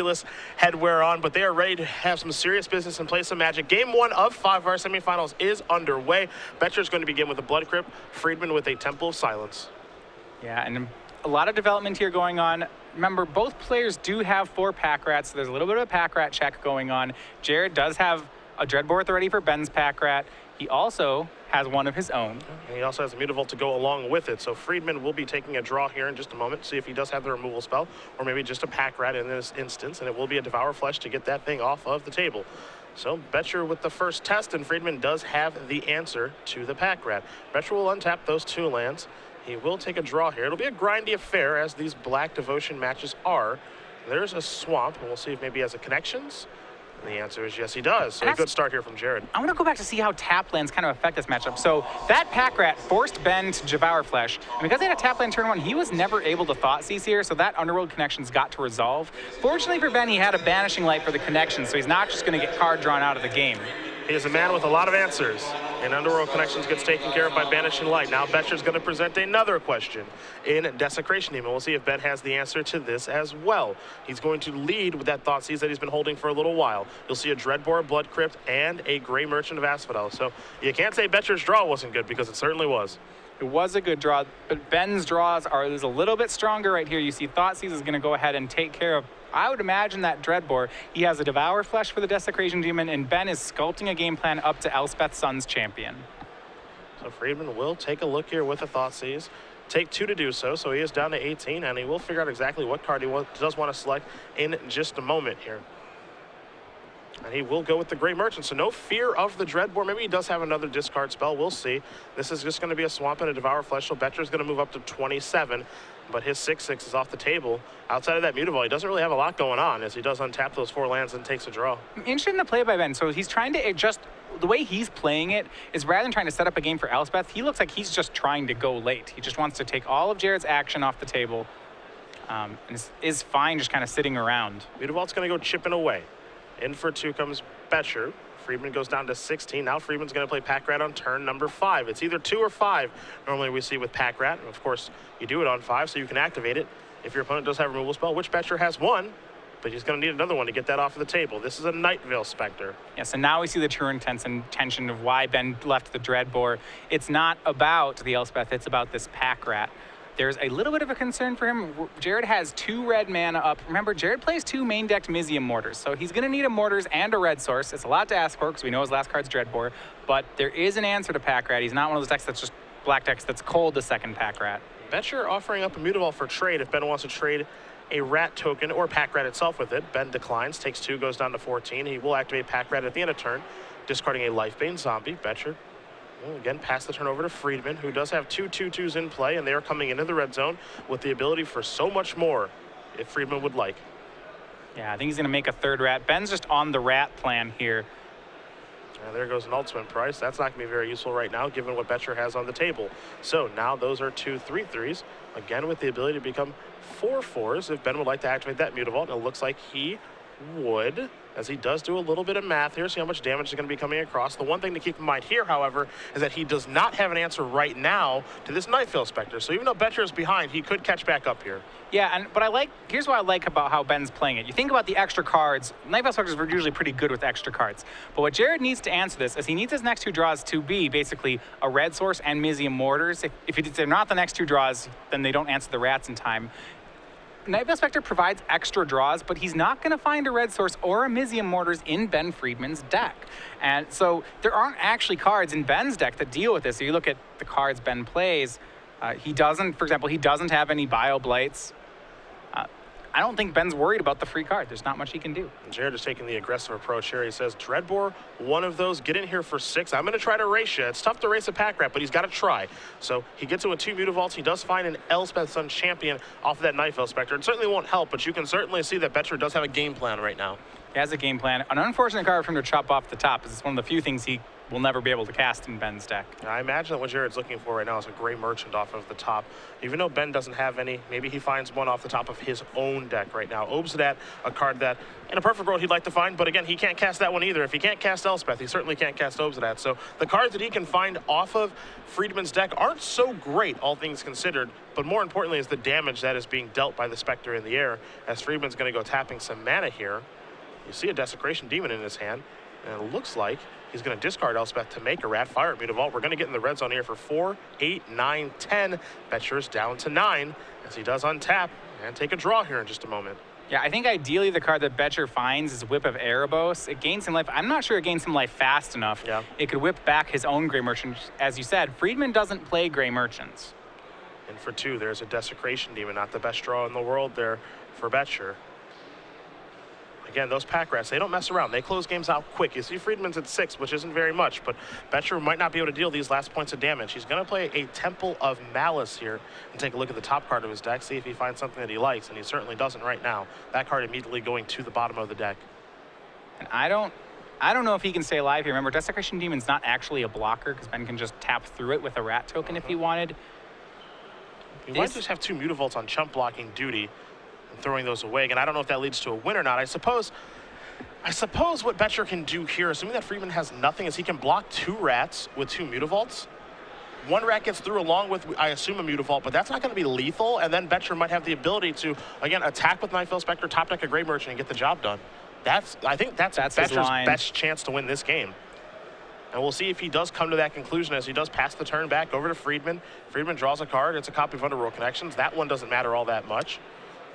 ridiculous headwear on, but they are ready to have some serious business and play some Magic. Game 1 of 5 of our semifinals is underway. Boettcher is going to begin with a Blood Crypt, Friedman with a Temple of Silence. Yeah, and a lot of development here going on. Remember, both players do have 4 pack rats, so there's a little bit of a pack rat check going on. Jared does have a Dreadbore at the ready for Ben's pack rat. He also has one of his own. And he also has a Mutavault to go along with it. So Friedman will be taking a draw here in just a moment, see if he does have the removal spell, or maybe just a pack rat in this instance, and it will be a Devour Flesh to get that thing off of the table. So Boettcher with the first test, and Friedman does have the answer to the pack rat. Boettcher will untap those 2 lands. He will take a draw here. It'll be a grindy affair, as these Black Devotion matches are. There's a Swamp, and we'll see if maybe he has a Connections. And the answer is yes, he does. So a good start here from Jared. I want to go back to see how tap lands kind of affect this matchup. So that pack rat forced Ben to Devour Flesh, and because they had a tap land turn 1, he was never able to Thought Seize here, so that Underworld Connections got to resolve. Fortunately for Ben, he had a Banishing Light for the connection, so he's not just going to get card drawn out of the game. He is a man with a lot of answers, and Underworld Connections gets taken care of by Banishing Light. Now Boettcher's going to present another question in Desecration Demon. We'll see if Ben has the answer to this as well. He's going to lead with that Thoughtseize that he's been holding for a little while. You'll see a Dreadbore, Blood Crypt, and a Gray Merchant of Asphodel. So you can't say Boettcher's draw wasn't good, because it certainly was. It was a good draw, but Ben's draws are a little bit stronger right here. You see Thoughtseize is going to go ahead and take care of, I would imagine, that Dreadbore. He has a Devour Flesh for the Desecration Demon, and Ben is sculpting a game plan up to Elspeth Sun's Champion. So Friedman will take a look here with a Thoughtseize. Take 2 to do so, so he is down to 18, and he will figure out exactly what card he does want to select in just a moment here. And he will go with the Gray Merchant, so no fear of the Dreadbore. Maybe he does have another discard spell. We'll see. This is just going to be a Swamp and a Devour Flesh, so Boettcher's going to move up to 27, but his 6/6 is off the table. Outside of that Mutavault, he doesn't really have a lot going on, as he does untap those 4 lands and takes a draw. Interesting to play by Ben. So he's trying to adjust. The way he's playing it is, rather than trying to set up a game for Elspeth, he looks like he's just trying to go late. He just wants to take all of Jared's action off the table, and is fine just kind of sitting around. Mutavault's going to go chipping away. In for 2 comes Boettcher. Friedman goes down to 16. Now Friedman's going to play Pack Rat on turn number 5. It's either 2 or 5 normally we see with Pack Rat. And of course, you do it on 5, so you can activate it if your opponent does have a removal spell, which Boettcher has 1, but he's going to need another one to get that off of the table. This is a Night Veil Spectre. Yeah, so now we see the true intention of why Ben left the Dreadbore. It's not about the Elspeth, it's about this Pack Rat. There's a little bit of a concern for him. Jared has 2 red mana up. Remember, Jared plays 2 main decked Mizium Mortars, so he's going to need a Mortars and a red source. It's a lot to ask for, because we know his last card's Dreadbore, but there is an answer to Pack Rat. He's not one of those decks that's just black decks that's cold to second Pack Rat. Boettcher offering up a Mutavault for trade if Ben wants to trade a Rat token or Pack Rat itself with it. Ben declines, takes 2, goes down to 14. He will activate Pack Rat at the end of turn, discarding a Lifebane Zombie. Boettcher will again pass the turn over to Friedman, who does have 2 2/2s in play, and they are coming into the red zone with the ability for so much more if Friedman would like. Yeah, I think he's going to make a 3rd rat. Ben's just on the rat plan here. And there goes an ultimate price. That's not going to be very useful right now, given what Boettcher has on the table. So now those are 2 3/3s, again with the ability to become 4 4s if Ben would like to activate that Mutavault. And it looks like he would, as he does do a little bit of math here, see how much damage is going to be coming across. The one thing to keep in mind here, however, is that he does not have an answer right now to this Night Veil Spectre. So even though Boettcher is behind, he could catch back up here. Yeah, but here's what I like about how Ben's playing it. You think about the extra cards. Night Veil Spectres were usually pretty good with extra cards. But what Jared needs to answer this is he needs his next 2 draws to be basically a red source and Mizium Mortars. If they're not the next 2 draws, then they don't answer the rats in time. Night Veil Spectre provides extra draws, but he's not going to find a red source or a Mizium Mortars in Ben Friedman's deck. And so there aren't actually cards in Ben's deck that deal with this. So you look at the cards Ben plays, he doesn't, for example, he doesn't have any Bio Blights. I don't think Ben's worried about the free card. There's not much he can do. And Jared is taking the aggressive approach here. He says, Dreadbore, one of those, get in here for 6. I'm going to try to race you. It's tough to race a Pack Rat, but he's got to try. So he gets it with 2 Mutavaults. He does find an Elspeth Sun Champion off of that Night Veil Spectre. It certainly won't help, but you can certainly see that Boettcher does have a game plan right now. He has a game plan. An unfortunate card for him to chop off the top, is it's one of the few things he will never be able to cast in Ben's deck. I imagine that what Jared's looking for right now is a Gray Merchant off of the top. Even though Ben doesn't have any, maybe he finds one off the top of his own deck right now. Obsidat, a card that, in a perfect world, he'd like to find, but again, he can't cast that one either. If he can't cast Elspeth, he certainly can't cast Obsidat. So the cards that he can find off of Friedman's deck aren't so great, all things considered, but more importantly is the damage that is being dealt by the Spectre in the air, as Friedman's going to go tapping some mana here. You see a Desecration Demon in his hand, and it looks like he's going to discard Elspeth to make a rat. Fire at Mutavault. We're going to get in the red zone here for 4, 8, 9, 10. Boettcher's down to 9 as he does untap and take a draw here in just a moment. Yeah, I think ideally the card that Boettcher finds is Whip of Erebos. It gains him life. I'm not sure it gains him life fast enough. Yeah. It could whip back his own Gray Merchant. As you said, Friedman doesn't play Gray Merchants. And for 2, there's a Desecration Demon. Not the best draw in the world there for Boettcher. Again, those pack rats, they don't mess around. They close games out quick. You see Friedman's at 6, which isn't very much, but Boettcher might not be able to deal these last points of damage. He's going to play a Temple of Malice here and take a look at the top card of his deck, see if he finds something that he likes, and he certainly doesn't right now. That card immediately going to the bottom of the deck. And I don't know if he can stay alive here. Remember, Desecration Demon's not actually a blocker because Ben can just tap through it with a rat token if he wanted. He might just have 2 Mutavaults on chump blocking duty, throwing those away. And I don't know if that leads to a win or not. I suppose what Boettcher can do here, assuming that Friedman has nothing, is he can block 2 rats with 2 Mutavaults. 1 rat gets through along with, I assume, a Mutavault, but that's not going to be lethal. And then Boettcher might have the ability to, again, attack with Nightveil Spectre, top deck a Gray Merchant, and get the job done. I think that's Boettcher's best chance to win this game. And we'll see if he does come to that conclusion as he does pass the turn back over to Friedman. Friedman draws a card. It's a copy of Underworld Connections. That one doesn't matter all that much.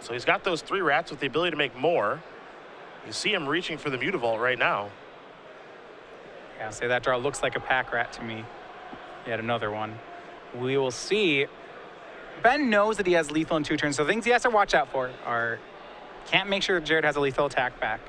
So he's got those 3 rats with the ability to make more. You see him reaching for the Mutavault right now. Yeah, so that draw looks like a pack rat to me. Yet another one. We will see. Ben knows that he has lethal in 2 turns, so things he has to watch out for are can't make sure Jared has a lethal attack back.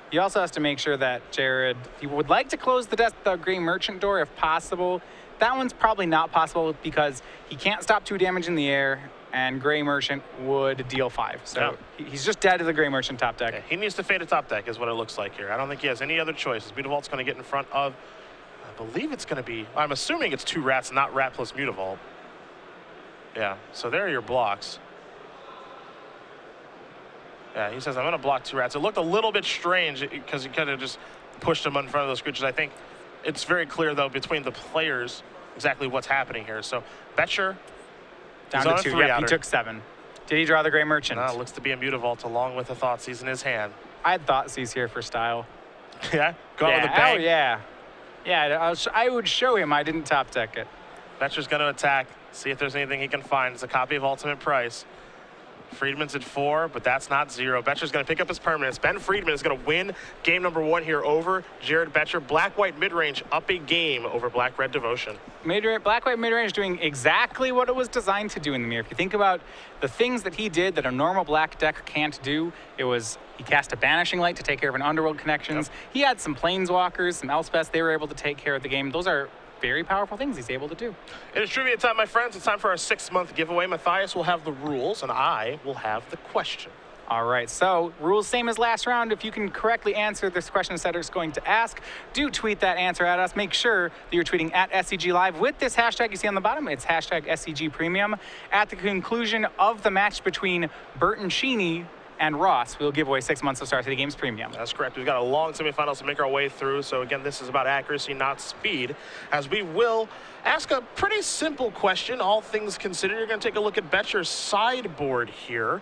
He also has to make sure that Jared, he would like to close the Gray Merchant door if possible. That one's probably not possible because he can't stop 2 damage in the air, and Gray Merchant would deal 5. So he's just dead to the Gray Merchant top deck. Yeah, he needs to fade a top deck is what it looks like here. I don't think he has any other choices. Mutavault's going to get in front of, I believe it's going to be, I'm assuming it's 2 rats, not rat plus Mutavault. Yeah, so there are your blocks. Yeah, he says, I'm going to block 2 rats. It looked a little bit strange because he kind of just pushed him in front of those creatures. I think it's very clear, though, between the players exactly what's happening here. So Boettcher down to 2. Yeah, he took 7. Did he draw the Gray Merchant? No, looks to be a Mutavault along with a Thoughtseize in his hand. I had Thoughtseize here for style. Yeah? Go out with a bang? Oh, yeah. Yeah, I would show him I didn't top deck it. Boettcher's going to attack, see if there's anything he can find. It's a copy of Ultimate Price. Friedman's at 4, but that's not 0. Boettcher's going to pick up his permanents. Ben Friedman is going to win game number 1 here over Jared Boettcher. Black-White mid-range up a game over Black-Red Devotion. Black-White mid-range doing exactly what it was designed to do in the mirror. If you think about the things that he did that a normal black deck can't do, it was he cast a Banishing Light to take care of an Underworld Connections. Yep. He had some Planeswalkers, some Elspeths. They were able to take care of the game. Those are very powerful things he's able to do. It is trivia time, my friends. It's time for our 6-month giveaway. Matthias will have the rules, and I will have the question. All right, so rules same as last round. If you can correctly answer this question Cedric's going to ask, do tweet that answer at us. Make sure that you're tweeting at SCG Live with this hashtag you see on the bottom. It's hashtag SCG Premium. At the conclusion of the match between Burton Sheeny and Ross, we'll give away 6 months of Star City Games Premium. That's correct. We've got a long semifinals to make our way through. So again, this is about accuracy, not speed, as we will ask a pretty simple question, all things considered. You're going to take a look at Boettcher's sideboard here.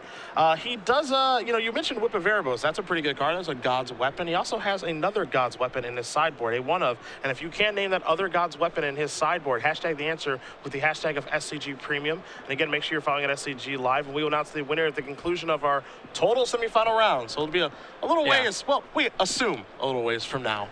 He does, you mentioned Whip of Erebos. That's a pretty good card. That's a God's Weapon. He also has another God's Weapon in his sideboard, a one of. And if you can name that other God's Weapon in his sideboard, hashtag the answer with the hashtag of SCG Premium. And again, make sure you're following at SCG Live, and we will announce the winner at the conclusion of our total semifinal round. So it'll be a little ways, well, we assume a little ways from now.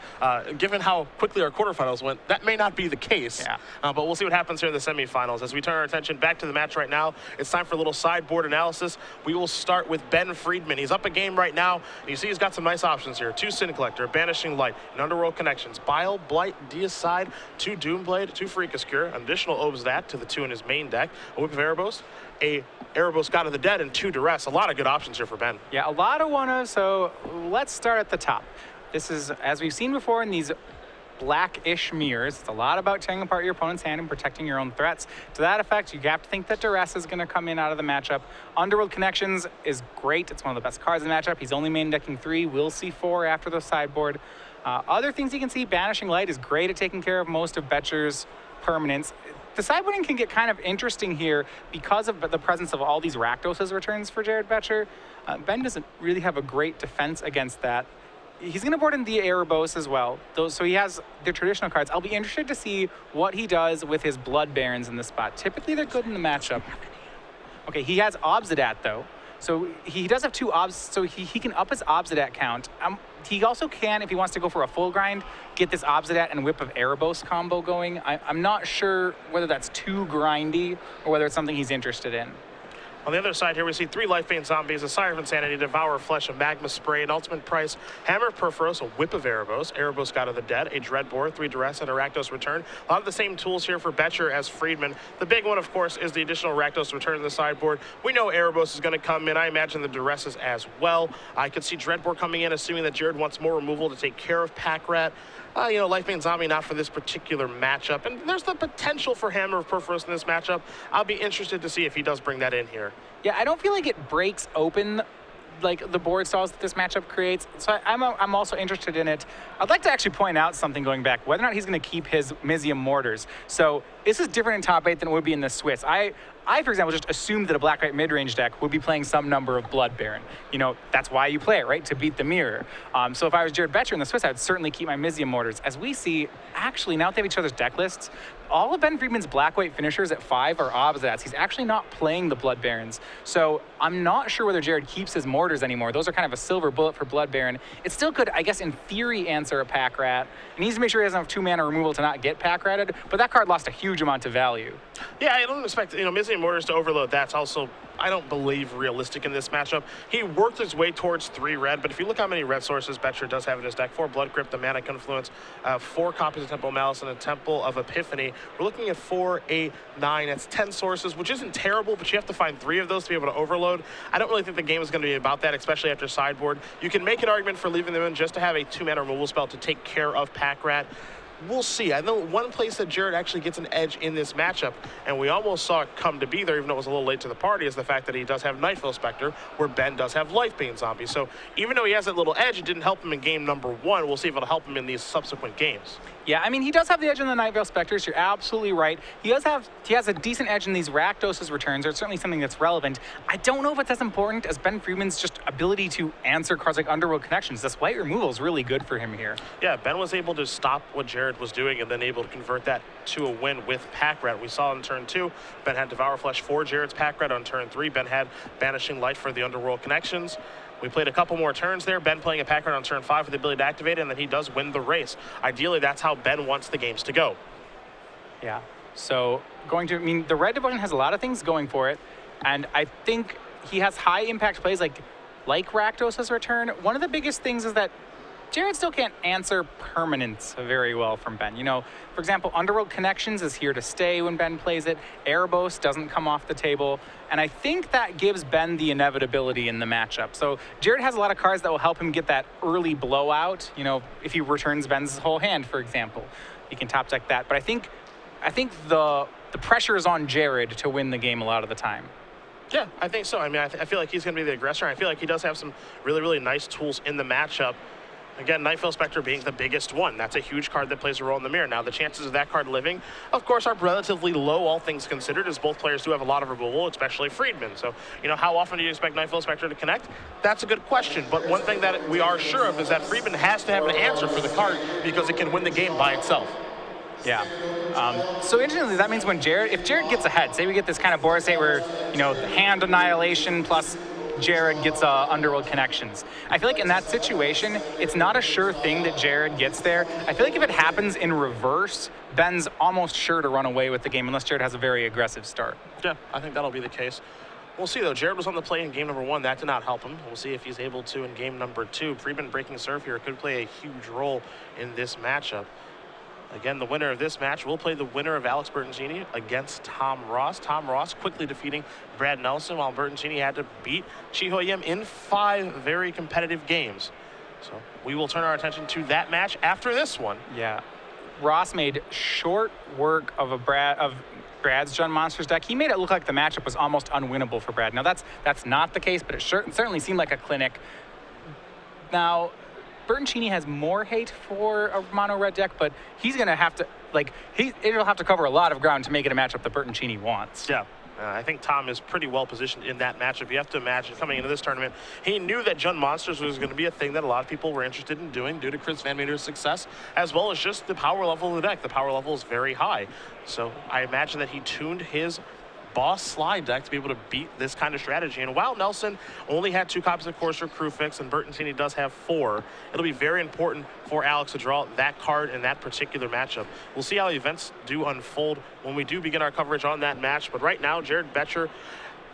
Given how quickly our quarterfinals went, that may not be the case. Yeah. But we'll see what happens here in the semifinals. As we turn our attention back to the match right now, it's time for a little sideboard analysis. We will start with Ben Friedman. He's up a game right now. And you see he's got some nice options here. 2 Sin Collector, Banishing Light, an Underworld Connections, Bile, Blight, Deicide, 2 Doomblade, 2 Freakus Cure, an additional Obsidat to the 2 in his main deck, a Whip of Erebos, a Erebos God of the Dead, and 2 Duress. A lot of good options here for Ben. Yeah, a lot of one-ofs, so let's start at the top. This is, as we've seen before in these blackish mirrors. It's a lot about tearing apart your opponent's hand and protecting your own threats. To that effect, you have to think that Duress is going to come in out of the matchup. Underworld Connections is great. It's one of the best cards in the matchup. He's only main decking 3. We'll see 4 after the sideboard. Other things you can see, Banishing Light is great at taking care of most of Boettcher's permanents. The sideboarding can get kind of interesting here because of the presence of all these Rakdos' returns for Jared Boettcher. Ben doesn't really have a great defense against that. He's going to board in the Erebos as well, so he has the traditional cards. I'll be interested to see what he does with his Blood Barons in this spot. Typically, they're good in the matchup. Okay, he has Obsidat, though. So he does have 2 Obs, so he can up his Obsidat count. He also can, if he wants to go for a full grind, get this Obsidat and Whip of Erebos combo going. I'm not sure whether that's too grindy or whether it's something he's interested in. On the other side here, we see 3 Life-Bane Zombies, a Sire of Insanity, Devour Flesh, a Magma Spray, an Ultimate Price, Hammer of Perforos, a Whip of Erebos, Erebos God of the Dead, a Dreadbore, 3 Duress, and a Rakdos Return. A lot of the same tools here for Boettcher as Friedman. The big one, of course, is the additional Rakdos Return in the sideboard. We know Erebos is going to come in. I imagine the Duresses as well. I could see Dreadbore coming in, assuming that Jared wants more removal to take care of Pack Rat. You know, Life-Bane Zombie not for this particular matchup. And there's the potential for Hammer of Perforos in this matchup. I'll be interested to see if he does bring that in here. Yeah, I don't feel like it breaks open like the board stalls that this matchup creates. So I'm also interested in it. I'd like to actually point out something going back, whether or not he's going to keep his Mizium Mortars. So this is different in top 8 than it would be in the Swiss. I, for example, just assumed that a black-white mid-range deck would be playing some number of Blood Baron. You know, that's why you play it, right? To beat the mirror. So if I was Jared Boettcher in the Swiss, I would certainly keep my Mizium Mortars. As we see, actually, now that they have each other's deck lists, all of Ben Friedman's black-white finishers at 5 are Obsidats. He's actually not playing the Blood Barons. So I'm not sure whether Jared keeps his Mortars anymore. Those are kind of a silver bullet for Blood Baron. It still could, I guess, in theory, answer a Pack Rat. He needs to make sure he doesn't have 2 mana removal to not get Pack Ratted, but that card lost a huge amount of value. Yeah, I don't expect, Mizium Mortars to overload. That's also, I don't believe, realistic in this matchup. He worked his way towards 3 red, but if you look how many red sources Boettcher does have in his deck, 4 Blood Crypt, a Mana Confluence, 4 copies of Temple of Malice, and a Temple of Epiphany. We're looking at 4, 8, 9. That's 10 sources, which isn't terrible, but you have to find 3 of those to be able to overload. I don't really think the game is going to be about that, especially after sideboard. You can make an argument for leaving them in just to have a 2-mana removal spell to take care of Pack Rat. We'll see. I know one place that Jared actually gets an edge in this matchup, and we almost saw it come to be there, even though it was a little late to the party, is the fact that he does have Nightveil Spectre, where Ben does have Life-Bane Zombie. So even though he has that little edge, it didn't help him in game number 1. We'll see if it'll help him in these subsequent games. Yeah, I mean, he does have the edge on the Nightveil Spectres. You're absolutely right. He has a decent edge in these Rakdos' returns. It's certainly something that's relevant. I don't know if it's as important as Ben Friedman's just ability to answer cards like Underworld Connections. This white removal is really good for him here. Yeah, Ben was able to stop what Jared was doing and then able to convert that to a win with Pack Rat. We saw in turn 2, Ben had Devour Flesh for Jared's Pack Rat. On turn 3, Ben had Banishing Light for the Underworld Connections. We played a couple more turns there. Ben playing a Pack Rat on turn 5 with the ability to activate it, and then he does win the race. Ideally, that's how Ben wants the games to go. Yeah. So the red division has a lot of things going for it, and I think he has high impact plays like Rakdos' return. One of the biggest things is that Jared still can't answer permanence very well from Ben. For example, Underworld Connections is here to stay when Ben plays it. Erebos doesn't come off the table. And I think that gives Ben the inevitability in the matchup. So Jared has a lot of cards that will help him get that early blowout. If he returns Ben's whole hand, for example, he can top deck that. But I think the pressure is on Jared to win the game a lot of the time. Yeah, I think so. I mean, I feel like he's going to be the aggressor. I feel like he does have some really, really nice tools in the matchup. Again, Nightveil Spectre being the biggest one. That's a huge card that plays a role in the mirror. Now, the chances of that card living, of course, are relatively low, all things considered, as both players do have a lot of removal, especially Friedman. So, how often do you expect Nightveil Spectre to connect? That's a good question. But one thing that we are sure of is that Friedman has to have an answer for the card because it can win the game by itself. Yeah. So interestingly, that means if Jared gets ahead, say we get this kind of board state where, hand annihilation plus Jared gets Underworld Connections. I feel like in that situation, it's not a sure thing that Jared gets there. I feel like if it happens in reverse, Ben's almost sure to run away with the game unless Jared has a very aggressive start. Yeah, I think that'll be the case. We'll see, though. Jared was on the play in game number 1. That did not help him. We'll see if he's able to in game number 2. Friedman breaking serve here could play a huge role in this matchup. Again, the winner of this match will play the winner of Alex Bertoncini against Tom Ross. Tom Ross quickly defeating Brad Nelson, while Bertoncini had to beat Chi Ho Yim in 5 very competitive games. So we will turn our attention to that match after this one. Yeah. Ross made short work of Brad's Jund Monsters deck. He made it look like the matchup was almost unwinnable for Brad. Now that's not the case, but it certainly seemed like a clinic. Now, Bertoncini has more hate for a mono red deck, but he's gonna have to it'll have to cover a lot of ground to make it a matchup that Bertoncini wants. Yeah. I think Tom is pretty well positioned in that matchup. You have to imagine coming into this tournament, he knew that Jund Monsters was going to be a thing that a lot of people were interested in doing due to Chris Van Meter's success, as well as just the power level of the deck. The power level is very high. So I imagine that he tuned his boss slide deck to be able to beat this kind of strategy. And while Nelson only had 2 copies of Courser Crewfix and Bertoncini does have 4, it'll be very important for Alex to draw that card in that particular matchup. We'll see how the events do unfold when we do begin our coverage on that match. But right now, Jared Boettcher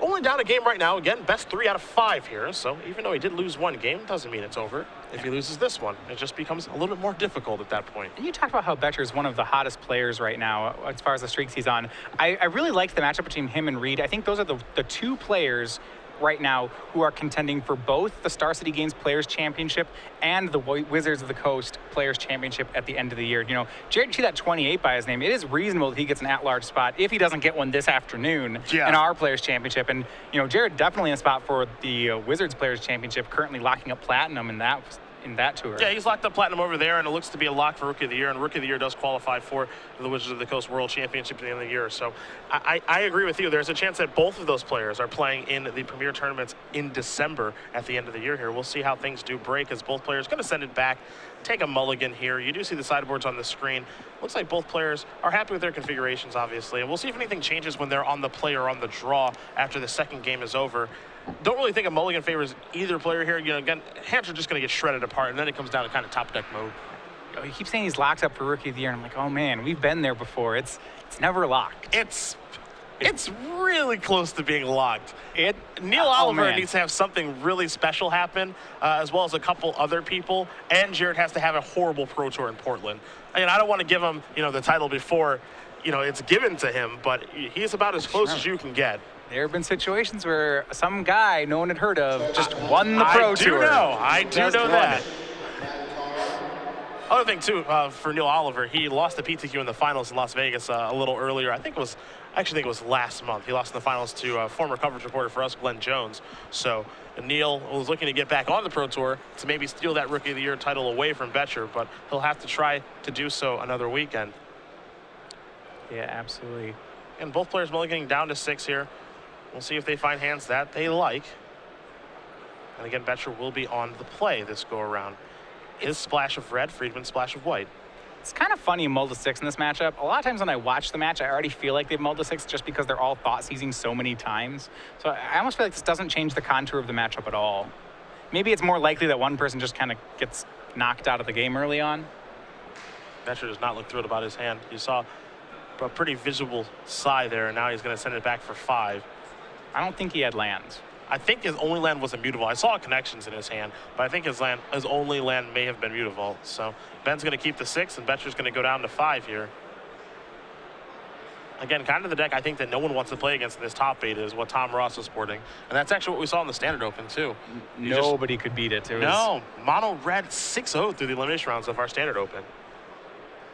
only down a game right now. Again, best 3 out of 5 here. So even though he did lose 1 game, doesn't mean it's over. If he loses this one, it just becomes a little bit more difficult at that point. And you talked about how Boettcher is one of the hottest players right now as far as the streaks he's on. I really liked the matchup between him and Reed. I think those are the 2 players right now who are contending for both the Star City Games Players Championship and the Wizards of the Coast Players Championship at the end of the year. You know, Jared, you see that 28 by his name. It is reasonable that he gets an at-large spot if he doesn't get one this afternoon in our Players Championship. And, you know, Jared definitely in a spot for the Wizards Players Championship, currently locking up Platinum in that tour. Yeah, he's locked up Platinum over there, and it looks to be a lock for Rookie of the Year, and Rookie of the Year does qualify for the Wizards of the Coast World Championship at the end of the year. So I agree with you. There's a chance that both of those players are playing in the Premier Tournaments in December at the end of the year here. We'll see how things do break as both players going to send it back, take a mulligan here. You do see the sideboards on the screen. Looks like both players are happy with their configurations, obviously, and we'll see if anything changes when they're on the play or on the draw after the second game is over. Don't really think a mulligan favors either player here. You know, again, hands are just going to get shredded apart, and then it comes down to kind of top deck mode. He keeps saying he's locked up for Rookie of the Year, and I'm like, oh man, we've been there before. It's never locked. It's really close to being locked. Neil Oliver needs to have something really special happen, as well as a couple other people, and Jared has to have a horrible Pro Tour in Portland. I mean, I don't want to give him, you know, the title before, you know, it's given to him, but he's about as close as you can get. There have been situations where some guy no one had heard of just won the Pro Tour. I do know that. Other thing, too, for Neil Oliver, he lost the PTQ in the finals in Las Vegas a little earlier. I actually think it was last month. He lost in the finals to former coverage reporter for us, Glenn Jones. So Neil was looking to get back on the Pro Tour to maybe steal that Rookie of the Year title away from Boettcher, but he'll have to try to do so another weekend. Yeah, absolutely. And both players mulliganing down to 6 here. We'll see if they find hands that they like. And again, Boettcher will be on the play this go around. His splash of red, Friedman's splash of white. It's kind of funny mull to 6 in this matchup. A lot of times when I watch the match, I already feel like they've mulled to 6 just because they're all thought seizing so many times. So I almost feel like this doesn't change the contour of the matchup at all. Maybe it's more likely that one person just kind of gets knocked out of the game early on. Boettcher does not look thrilled about his hand. You saw a pretty visible sigh there, and now he's going to send it back for 5. I don't think he had lands. I think his only land was immutable. I saw connections in his hand, but I think his only land may have been mutable. So Ben's going to keep the 6, and Boettcher's going to go down to 5 here. Again, kind of the deck I think that no one wants to play against in this top 8 is what Tom Ross was sporting. And that's actually what we saw in the Standard Open, too. Nobody could beat it. No, mono red 6-0 through the elimination rounds of our Standard Open.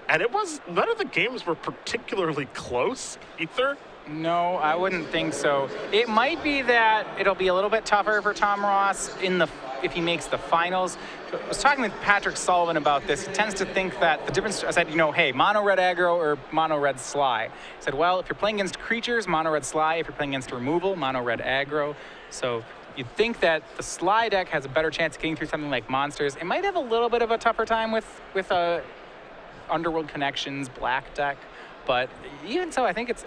And none of the games were particularly close either. No, I wouldn't think so. It might be that it'll be a little bit tougher for Tom Ross if he makes the finals. I was talking with Patrick Sullivan about this. He tends to think that the difference, I said, you know, hey, mono red aggro or mono red sly. He said, well, if you're playing against creatures, mono red sly. If you're playing against removal, mono red aggro. So you'd think that the sly deck has a better chance of getting through something like monsters. It might have a little bit of a tougher time with Underworld Connections, black deck. But even so, I think it's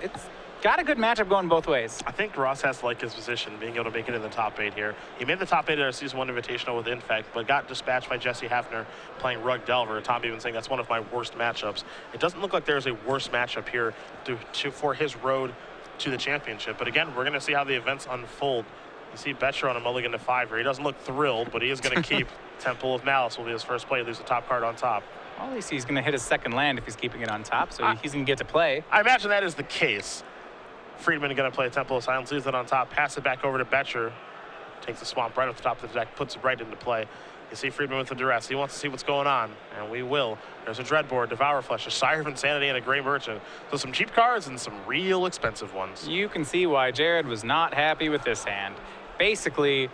got a good matchup going both ways. I think Ross has to like his position, being able to make it in the top 8 here. He made the top 8 at our Season 1 Invitational with Infect, but got dispatched by Jesse Hafner playing Rug Delver. Tom even saying that's one of my worst matchups. It doesn't look like there's a worse matchup here for his road to the championship. But again, we're going to see how the events unfold. You see Boettcher on a mulligan to 5 here. He doesn't look thrilled, but he is going to keep Temple of Malice will be his first play. Lose the top card on top. Well, at least he's going to hit his second land if he's keeping it on top, so he's going to get to play. I imagine that is the case. Friedman going to play Temple of Silence, leaves it on top, pass it back over to Boettcher. Takes the swamp right off the top of the deck, puts it right into play. You see Friedman with the duress. He wants to see what's going on, and we will. There's a Dreadboard, Devour Flesh, a Sire of Insanity, and a Gray Merchant. So some cheap cards and some real expensive ones. You can see why Jared was not happy with this hand. Basically,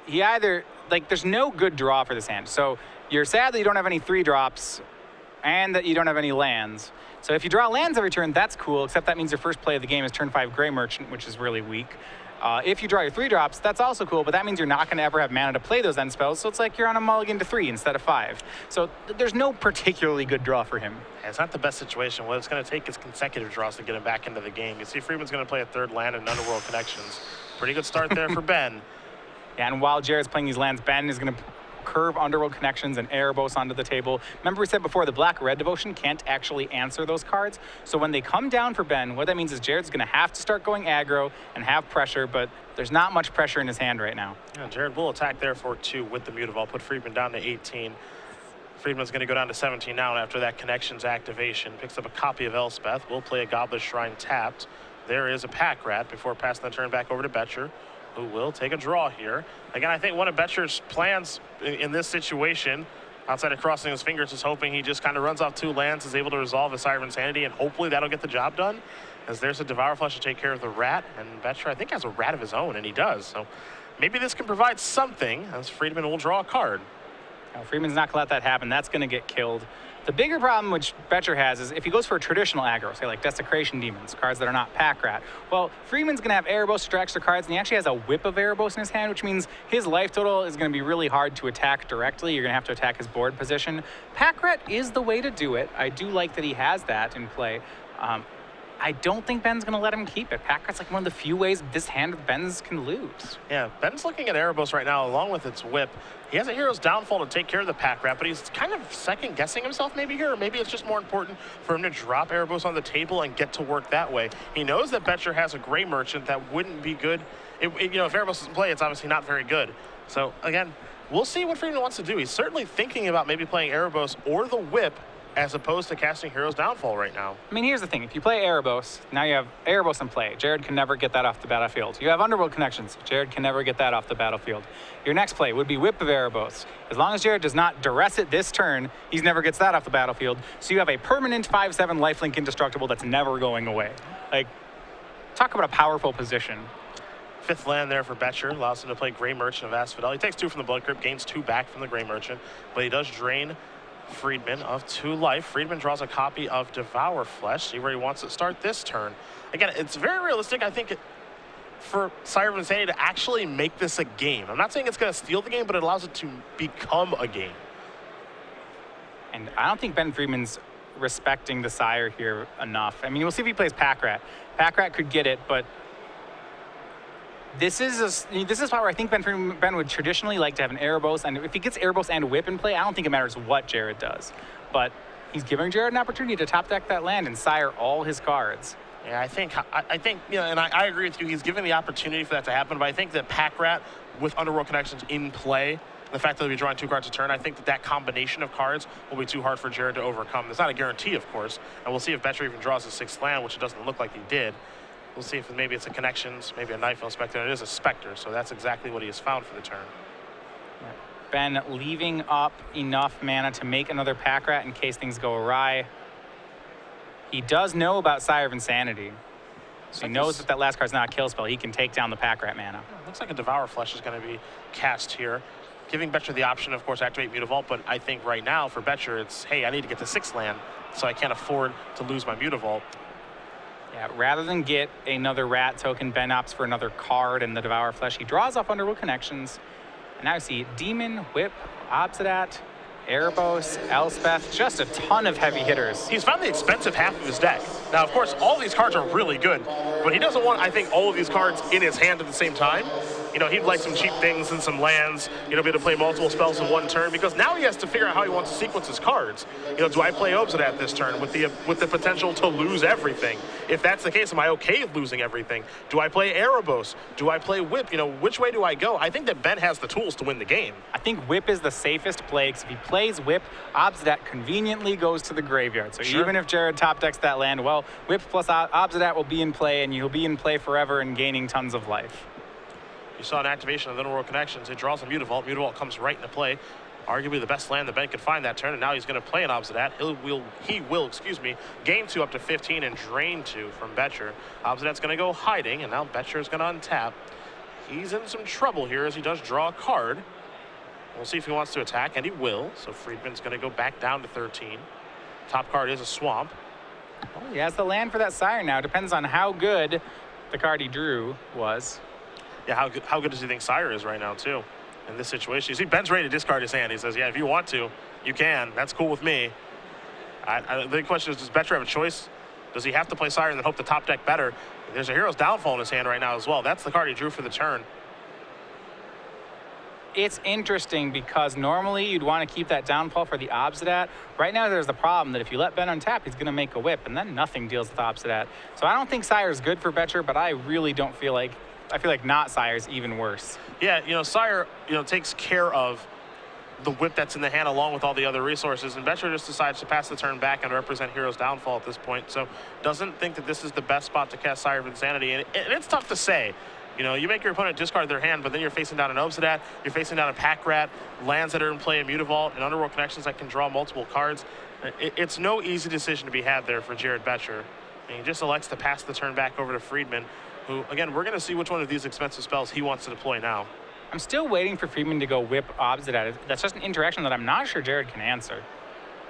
he either, like, there's no good draw for this hand. So you're sad that you don't have any 3-drops and that you don't have any lands. So if you draw lands every turn, that's cool, except that means your first play of the game is turn 5 Gray Merchant, which is really weak. If you draw your 3-drops, that's also cool, but that means you're not going to ever have mana to play those end spells, so it's like you're on a mulligan to 3 instead of 5. So there's no particularly good draw for him. Yeah, it's not the best situation. What it's going to take is consecutive draws to get him back into the game. You see Friedman's going to play a 3rd land and Underworld Connections. Pretty good start there for Ben. Yeah, and while Jared's playing these lands, Ben is going to curve Underworld Connections and Erebos onto the table. Remember we said before, the Black-Red Devotion can't actually answer those cards. So when they come down for Ben, what that means is Jared's going to have to start going aggro and have pressure, but there's not much pressure in his hand right now. Yeah, Jared will attack there for 2 with the Mutavault. Put Friedman down to 18. Friedman's going to go down to 17 now after that Connections activation. Picks up a copy of Elspeth. Will play a Godless Shrine tapped. There is a Pack Rat before passing the turn back over to Boettcher, who will take a draw here. Again, I think one of Boettcher's plans in this situation, outside of crossing his fingers, is hoping he just kind of runs off 2 lands, is able to resolve his Sire of Insanity, and hopefully that'll get the job done, as there's a Devour Flesh to take care of the rat, and Boettcher, I think, has a rat of his own, and he does. So maybe this can provide something, as Friedman will draw a card. Now, Friedman's not going to let that happen. That's going to get killed. The bigger problem which Boettcher has is if he goes for a traditional aggro, say like Desecration Demons, cards that are not Pack Rat, well, Friedman's going to have Erebos to draw extra cards, and he actually has a whip of Erebos in his hand, which means his life total is going to be really hard to attack directly. You're going to have to attack his board position. Pack Rat is the way to do it. I do like that he has that in play. I don't think Ben's going to let him keep it. Pack Rat's like one of the few ways this hand of Ben's can lose. Yeah, Ben's looking at Erebos right now along with its whip. He has a Hero's Downfall to take care of the Pack Rat, but he's kind of second-guessing himself maybe here, or maybe it's just more important for him to drop Erebos on the table and get to work that way. He knows that Boettcher has a Gray Merchant that wouldn't be good. You know, if Erebos doesn't play, it's obviously not very good. So, again, we'll see what Friedman wants to do. He's certainly thinking about maybe playing Erebos or the whip, as opposed to casting Hero's Downfall right now. I mean, here's the thing. If you play Erebos, now you have Erebos in play. Jared can never get that off the battlefield. You have Underworld Connections. Jared can never get that off the battlefield. Your next play would be Whip of Erebos. As long as Jared does not duress it this turn, he never gets that off the battlefield. So you have a permanent 5/7 lifelink indestructible that's never going away. Like, talk about a powerful position. 5th land there for Boettcher, allows him to play Gray Merchant of Asphodel. He takes 2 from the Blood Crypt, gains 2 back from the Gray Merchant, but he does drain Friedman of 2 life. Friedman draws a copy of Devour Flesh. See where he wants to start this turn. Again, it's very realistic, I think, for Sire of Insanity to actually make this a game. I'm not saying it's going to steal the game, but it allows it to become a game. And I don't think Ben Friedman's respecting the Sire here enough. I mean, we'll see if he plays Pack Rat. Pack Rat could get it, but this is why I think Ben would traditionally like to have an Erebos, and if he gets Erebos and Whip in play, I don't think it matters what Jared does. But he's giving Jared an opportunity to top deck that land and Sire all his cards. Yeah, I think you know, and I agree with you. He's given the opportunity for that to happen, but I think that Pack Rat with Underworld Connections in play, the fact that he'll be drawing 2 cards a turn, I think that combination of cards will be too hard for Jared to overcome. It's not a guarantee, of course, and we'll see if Boettcher even draws a 6th land, which it doesn't look like he did. We'll see if maybe it's a Connections, maybe a Nightfall Spectre, and it is a Spectre, so that's exactly what he has found for the turn. Ben leaving up enough mana to make another Pack Rat in case things go awry. He does know about Sire of Insanity. So he knows that last card's not a kill spell. He can take down the Pack Rat mana. Looks like a Devour Flesh is going to be cast here, giving Boettcher the option, of course, activate Mutavault, but I think right now for Boettcher, it's, hey, I need to get to 6th land, so I can't afford to lose my Mutavault. Yeah, rather than get another rat token, Ben opts for another card in the Devour Flesh. He draws off Underworld Connections. And now you see Demon, Whip, Obsidat, Erebos, Elspeth, just a ton of heavy hitters. He's found the expensive half of his deck. Now, of course, all these cards are really good, but he doesn't want, I think, all of these cards in his hand at the same time. You know, he'd like some cheap things and some lands, you know, be able to play multiple spells in one turn, because now he has to figure out how he wants to sequence his cards. You know, do I play Obsidat this turn with the potential to lose everything? If that's the case, am I okay with losing everything? Do I play Erebos? Do I play Whip? You know, which way do I go? I think that Ben has the tools to win the game. I think Whip is the safest play, because if he plays Whip, Obsidat conveniently goes to the graveyard. So sure, even if Jared top decks that land, well, Whip plus Obsidat will be in play, and you'll be in play forever and gaining tons of life. You saw an activation of the Underworld Connections. It draws a Mutavault. Mutavault comes right into play. Arguably the best land that Ben could find that turn, and now he's going to play an Obsidian. He will, gain 2 up to 15 and drain 2 from Boettcher. Obsidian's going to go hiding, and now Boettcher is going to untap. He's in some trouble here as he does draw a card. We'll see if he wants to attack, and he will. So Friedman's going to go back down to 13. Top card is a Swamp. Well, he has the land for that Sire now. Depends on how good the card he drew was. Yeah, how good does he think Sire is right now, too? In this situation, you see Ben's ready to discard his hand. He says, yeah, if you want to, you can. That's cool with me. The question is, does Boettcher have a choice? Does he have to play Sire and then hope the top deck better? There's a Hero's Downfall in his hand right now as well. That's the card he drew for the turn. It's interesting because normally you'd want to keep that Downfall for the Obsidian. Right now there's the problem that if you let Ben untap, he's going to make a whip, and then nothing deals with Obsidian. So I don't think Sire is good for Boettcher, but I really don't feel like, I feel like not Sire is even worse. Yeah, Sire, takes care of the whip that's in the hand along with all the other resources, and Boettcher just decides to pass the turn back and represent Hero's Downfall at this point. So doesn't think that this is the best spot to cast Sire of Insanity, and it's tough to say. You make your opponent discard their hand, but then you're facing down an Obsidian, you're facing down a Pack Rat, lands that are in play, a Mutavault, and Underworld Connections that can draw multiple cards. It's no easy decision to be had there for Jared Boettcher. And he just elects to pass the turn back over to Friedman, who, again, we're going to see which one of these expensive spells he wants to deploy now. I'm still waiting for Friedman to go whip Obsidian. That's just an interaction that I'm not sure Jared can answer.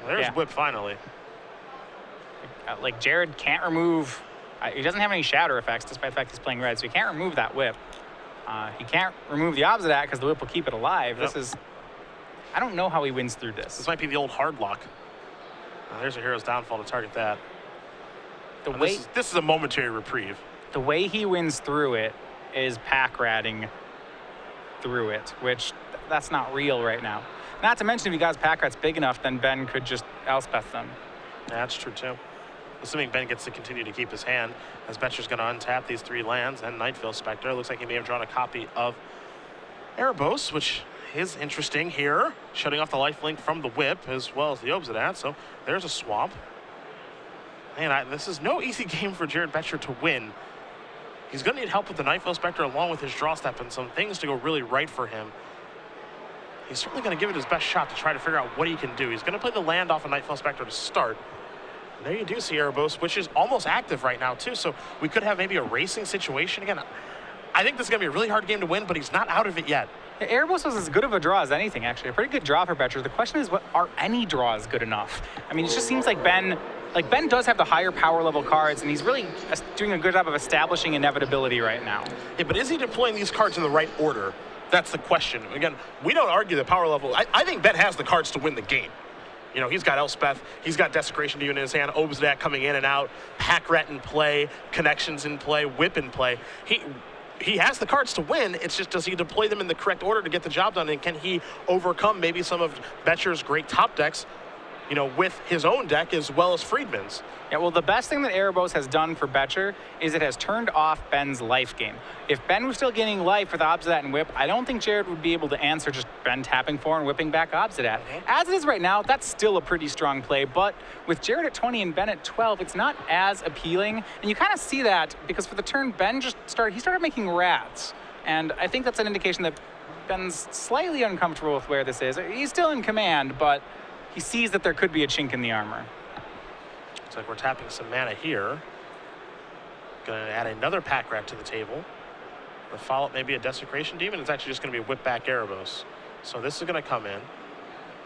Well, there's whip finally. Like Jared can't remove... he doesn't have any shatter effects despite the fact he's playing red, so he can't remove that whip. He can't remove the Obsidian because the whip will keep it alive. Yep. I don't know how he wins through this. This might be the old hard lock. There's a Hero's Downfall to target that. This is a momentary reprieve. The way he wins through it is pack ratting through it, which that's not real right now. Not to mention if he got his pack rats big enough, then Ben could just Elspeth them. Yeah, that's true too. Assuming Ben gets to continue to keep his hand, as Boettcher's going to untap these 3 lands and Nightveil Spectre. Looks like he may have drawn a copy of Erebos, which is interesting here. Shutting off the lifelink from the whip as well as the Obsidian. So there's a Swamp. Man, this is no easy game for Jared Boettcher to win. He's going to need help with the Nightveil Spectre along with his draw step and some things to go really right for him. He's certainly going to give it his best shot to try to figure out what he can do. He's going to play the land off a Nightveil Spectre to start. And there you do see Erebos, which is almost active right now too, so we could have maybe a racing situation again. I think this is going to be a really hard game to win, but he's not out of it yet. Yeah, Erebos was as good of a draw as anything, actually. A pretty good draw for Boettcher. The question is, are any draws good enough? I mean, it just seems like Ben does have the higher power level cards, and he's really doing a good job of establishing inevitability right now. Yeah, but is he deploying these cards in the right order? That's the question. Again, we don't argue the power level. I think Ben has the cards to win the game. He's got Elspeth, he's got Desecration Demon in his hand, Obsidian coming in and out, Pack Rat in play, Connections in play, Whip in play. He has the cards to win. It's just, does he deploy them in the correct order to get the job done? And can he overcome maybe some of Boettcher's great top decks, with his own deck as well as Friedman's? Yeah, well, the best thing that Erebos has done for Boettcher is it has turned off Ben's life game. If Ben was still gaining life with Obsidian and Whip, I don't think Jared would be able to answer just Ben tapping 4 and whipping back Obsidian. As it is right now, that's still a pretty strong play, but with Jared at 20 and Ben at 12, it's not as appealing. And you kind of see that because for the turn, Ben started making rats. And I think that's an indication that Ben's slightly uncomfortable with where this is. He's still in command, but he sees that there could be a chink in the armor. Looks like we're tapping some mana here. Going to add another Pack Rat to the table. The follow-up maybe a Desecration Demon. It's actually just going to be a Whip back Erebos. So this is going to come in.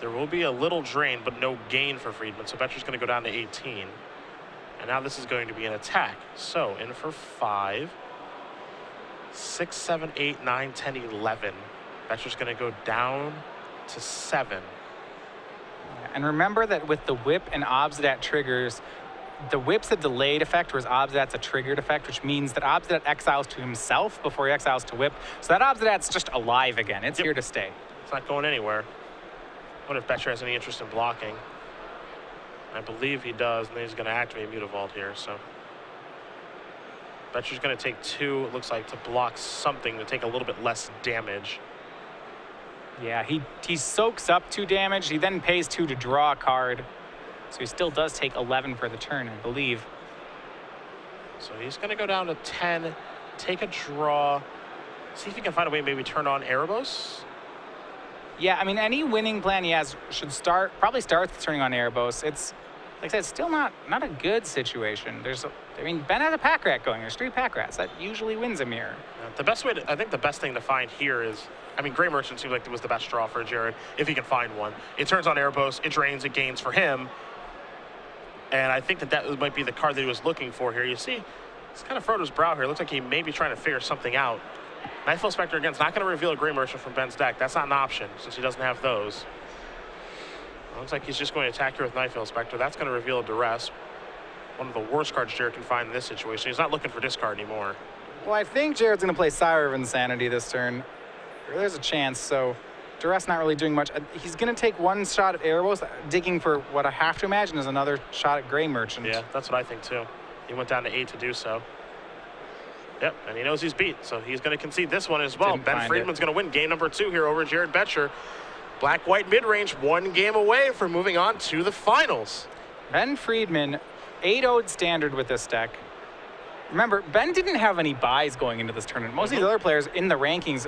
There will be a little drain, but no gain for Friedman. So Boettcher's going to go down to 18. And now this is going to be an attack. So in for 5, 6, 7, 8, 9, 10, 11. Boettcher's going to go down to 7. And remember that with the Whip and Obsidian triggers, the Whip's a delayed effect, whereas Obsidian's a triggered effect, which means that Obsidian exiles to himself before he exiles to Whip. So that Obsidian's just alive again. It's here to stay. It's not going anywhere. I wonder if Boettcher has any interest in blocking. I believe he does, and then he's going to activate Mutavault here. So Boettcher's going to take 2, it looks like, to block something to take a little bit less damage. Yeah, he soaks up 2 damage. He then pays 2 to draw a card. So he still does take 11 for the turn, I believe. So he's going to go down to 10, take a draw. See if he can find a way, maybe turn on Erebos. Yeah, I mean, any winning plan he has should probably start with turning on Erebos. It's, like I said, still not a good situation. Ben has a pack rat going. There's 3 pack rats. That usually wins a mirror. The best way I think the best thing to find here is, I mean, Gray Merchant seems like it was the best draw for Jared, if he can find one. It turns on Erebos, it drains, it gains for him. And I think that might be the card that he was looking for here. You see, it's kind of Frodo's brow here. It looks like he may be trying to figure something out. Nightfall Spectre, again, is not going to reveal a Gray Merchant from Ben's deck. That's not an option, since he doesn't have those. Looks like he's just going to attack here with Nightfall Spectre. That's going to reveal a Duress. One of the worst cards Jared can find in this situation. He's not looking for discard anymore. Well, I think Jared's going to play Sire of Insanity this turn. There's a chance, so Duress not really doing much. He's going to take one shot at Erebos, digging for what I have to imagine is another shot at Gray Merchant. Yeah, that's what I think too. He went down to 8 to do so. Yep, and he knows he's beat, so he's going to concede this one as well. Ben Friedman's going to win game number 2 here over Jared Boettcher. Black-white mid-range, 1 game away from moving on to the finals. Ben Friedman, 8-0'd standard with this deck. Remember, Ben didn't have any buys going into this tournament. Most of these other players in the rankings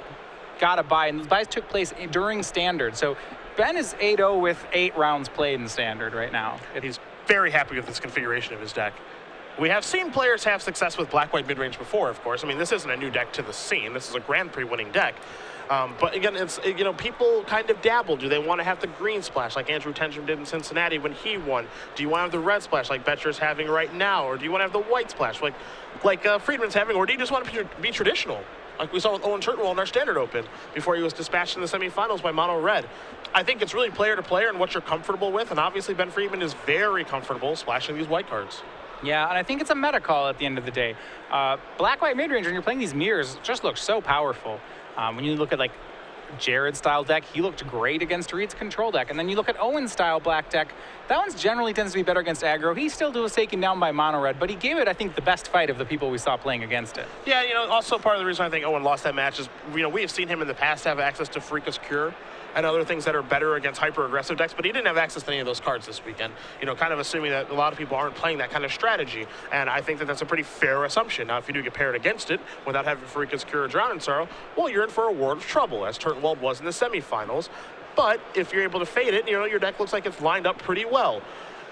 got a buy, and those buys took place during standard. So Ben is 8-0 with 8 rounds played in standard right now. He's very happy with this configuration of his deck. We have seen players have success with black-white mid-range before, of course. I mean, this isn't a new deck to the scene. This is a Grand Prix winning deck. But again, it's, you know, people kind of dabble. Do they want to have the green splash like Andrew Tendrum did in Cincinnati when he won? Do you want to have the red splash like Boettcher's having right now? Or do you want to have the white splash like Friedman's having? Or do you just want to be traditional? Like we saw with Owen Turtenwald in our Standard Open before he was dispatched in the semifinals by Mono Red. I think it's really player to player and what you're comfortable with. And obviously Ben Friedman is very comfortable splashing these white cards. Yeah, and I think it's a meta call at the end of the day. Black-white mid-range, when you're playing these mirrors, just looks so powerful. When you look at like Jared's style deck, he looked great against Reed's control deck. And then you look at Owen's style black deck, that one generally tends to be better against aggro. He still was taken down by mono red, but he gave it, I think, the best fight of the people we saw playing against it. Yeah, you know, also part of the reason I think Owen lost that match is, you know, we have seen him in the past have access to Freaka's Cure and other things that are better against hyper-aggressive decks, but he didn't have access to any of those cards this weekend. You know, kind of assuming that a lot of people aren't playing that kind of strategy, and I think that that's a pretty fair assumption. Now, if you do get paired against it without having Freaka's Cure or Drown in Sorrow, well, you're in for a world of trouble, as Turtenwald was in the semifinals. But if you're able to fade it, you know, your deck looks like it's lined up pretty well.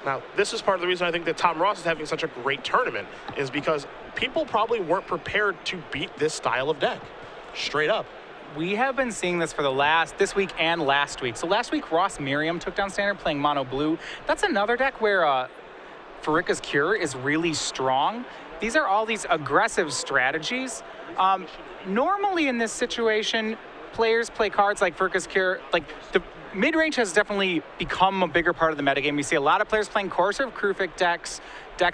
Now, this is part of the reason I think that Tom Ross is having such a great tournament, is because people probably weren't prepared to beat this style of deck, straight up. We have been seeing this for this week and last week. So last week, Ross Miriam took down standard playing mono blue. That's another deck where Farika's Cure is really strong. These are all these aggressive strategies. Normally in this situation, players play cards like Farika's Cure. Like the mid-range has definitely become a bigger part of the metagame. We see a lot of players playing Corsair Kruphik decks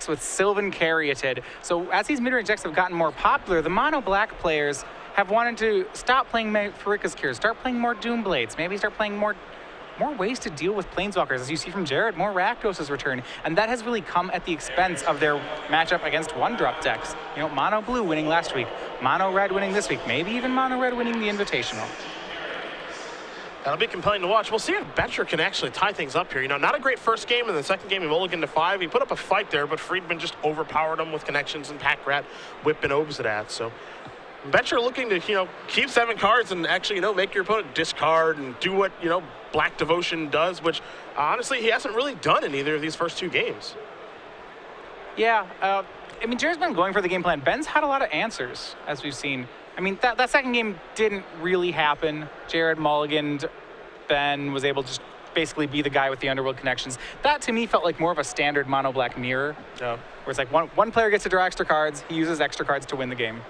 with Sylvan Caryatid. So as these mid-range decks have gotten more popular, the mono-black players have wanted to stop playing Farika's Cure, start playing more Doomblades, maybe start playing more ways to deal with Planeswalkers. As you see from Jared, more Rakdos' return, and that has really come at the expense of their matchup against one-drop decks. You know, mono blue winning last week, mono red winning this week, maybe even mono red winning the Invitational. That'll be compelling to watch. We'll see if Boettcher can actually tie things up here. You know, not a great first game. In the second game, he mulliganed to 5. He put up a fight there, but Friedman just overpowered him with connections and Pack Rat, Whip and Obsidian. So Boettcher looking to, you know, keep 7 cards and actually, you know, make your opponent discard and do what, you know, Black Devotion does, which honestly he hasn't really done in either of these first 2 games. Yeah, I mean, Jared's been going for the game plan. Ben's had a lot of answers, as we've seen. I mean, that second game didn't really happen. Jared mulliganed. Ben was able to just basically be the guy with the underworld connections. That, to me, felt like more of a standard mono-black mirror. Yeah. Where it's like one player gets to draw extra cards, he uses extra cards to win the game.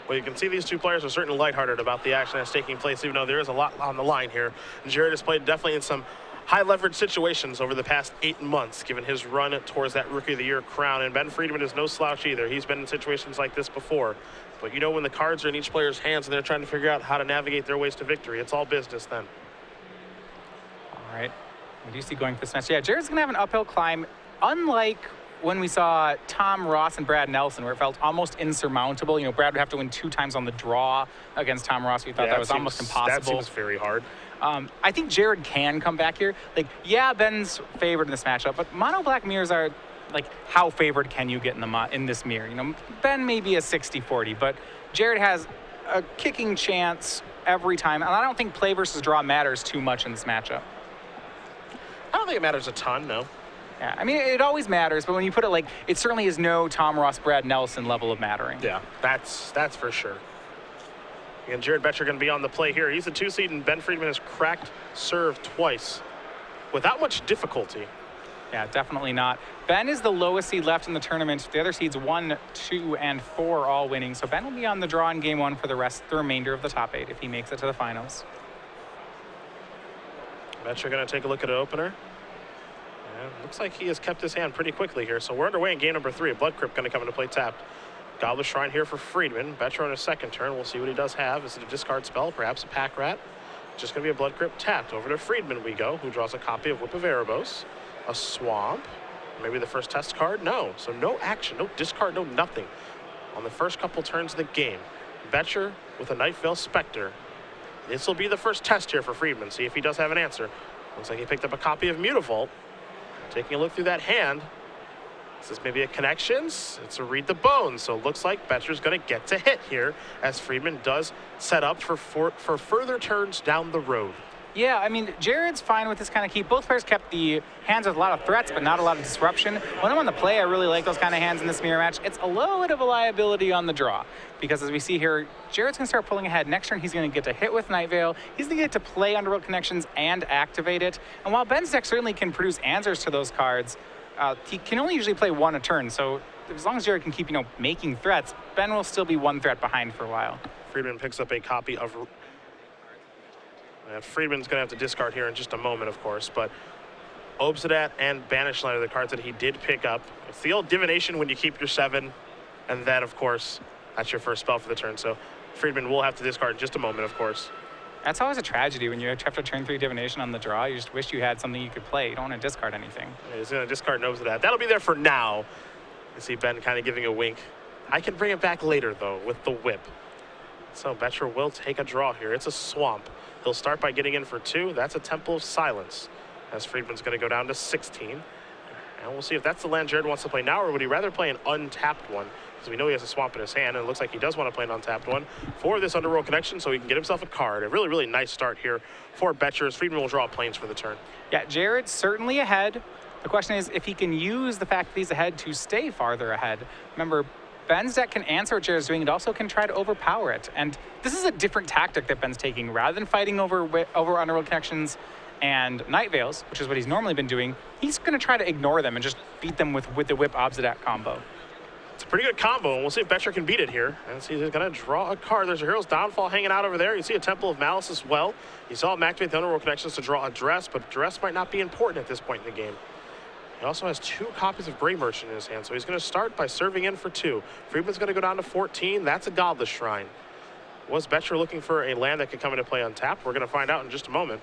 Well, you can see these 2 players are certainly lighthearted about the action that's taking place, even though there is a lot on the line here. And Jared has played definitely in some high-leverage situations over the past 8 months, given his run towards that Rookie of the Year crown. And Ben Friedman is no slouch either. He's been in situations like this before. But you know, when the cards are in each player's hands and they're trying to figure out how to navigate their ways to victory, it's all business then. All right. We do see going for this match. Yeah, Jared's going to have an uphill climb, unlike when we saw Tom Ross and Brad Nelson, where it felt almost insurmountable. You know, Brad would have to win 2 times on the draw against Tom Ross. We thought that was almost impossible. That seems very hard. I think Jared can come back here. Like, yeah, Ben's favored in this matchup, but mono-black mirrors are, like, how favored can you get in this mirror? You know, Ben may be a 60-40, but Jared has a kicking chance every time, and I don't think play versus draw matters too much in this matchup. I don't think it matters a ton, no. Yeah, I mean, it always matters, but when you put it like, it certainly is no Tom Ross, Brad Nelson level of mattering. Yeah, that's for sure. And Jared Boettcher going to be on the play here. He's a 2 seed, and Ben Friedman has cracked serve twice without much difficulty. Yeah, definitely not. Ben is the lowest seed left in the tournament. The other seeds 1, 2, and 4 all winning. So Ben will be on the draw in game 1 for the remainder of the top 8 if he makes it to the finals. Boettcher going to take a look at an opener. And looks like he has kept his hand pretty quickly here. So we're underway in game number 3. A Blood Crypt going to come into play tapped. Goblet Shrine here for Friedman. Boettcher on his second turn. We'll see what he does have. Is it a discard spell? Perhaps a Pack Rat? Just going to be a Blood Crypt tapped. Over to Friedman we go, who draws a copy of Whip of Erebos. A Swamp. Maybe the first test card? No. So no action, no discard, no nothing on the first couple turns of the game. Boettcher with a Night Veil Spectre. This will be the first test here for Friedman. See if he does have an answer. Looks like he picked up a copy of Mutavault. Taking a look through that hand. Is this maybe a Connections? It's a Read the Bones. So it looks like Boettcher's going to get to hit here as Friedman does set up for further turns down the road. Yeah, I mean, Jared's fine with this kind of keep. Both players kept the hands with a lot of threats, but not a lot of disruption. When I'm on the play, I really like those kind of hands in this mirror match. It's a little bit of a liability on the draw, because as we see here, Jared's going to start pulling ahead. Next turn, he's going to get to hit with Night Veil. He's going to get to play Underworld Connections and activate it. And while Ben's deck certainly can produce answers to those cards, he can only usually play 1 a turn. So as long as Jared can keep, making threats, Ben will still be 1 threat behind for a while. Friedman picks up a copy of... Friedman's going to have to discard here in just a moment, of course, but Obsidat and Banish Light are the cards that he did pick up. It's the old divination when you keep your 7, and then, of course, that's your first spell for the turn. So Friedman will have to discard in just a moment, of course. That's always a tragedy when you have to turn 3 divination on the draw. You just wish you had something you could play. You don't want to discard anything. He's going to discard an Obsidat. That'll be there for now. You see Ben kind of giving a wink. I can bring it back later, though, with the whip. So Boettcher will take a draw here. It's a Swamp. He'll start by getting in for 2. That's a Temple of Silence, as Friedman's going to go down to 16. And we'll see if that's the land Jared wants to play now, or would he rather play an untapped one? Because we know he has a Swamp in his hand, and it looks like he does want to play an untapped one for this Underworld Connection, so he can get himself a card. A really, really nice start here for Boettcher, as Friedman will draw Plains for the turn. Yeah, Jared's certainly ahead. The question is if he can use the fact that he's ahead to stay farther ahead. Remember, Ben's deck can answer what Jared's doing. It also can try to overpower it. And this is a different tactic that Ben's taking. Rather than fighting over Underworld Connections and Night Veils, which is what he's normally been doing, he's going to try to ignore them and just beat them with the Whip Obsidat combo. It's a pretty good combo, and we'll see if Boettcher can beat it here. And he's going to draw a card. There's a Hero's Downfall hanging out over there. You see a Temple of Malice as well. You saw him activate the Underworld Connections to draw a Dress, but Dress might not be important at this point in the game. He also has 2 copies of Grey Merchant in his hand, so he's going to start by serving in for 2. Friedman's going to go down to 14. That's a Goblet Shrine. Was Boettcher looking for a land that could come into play untapped? We're going to find out in just a moment.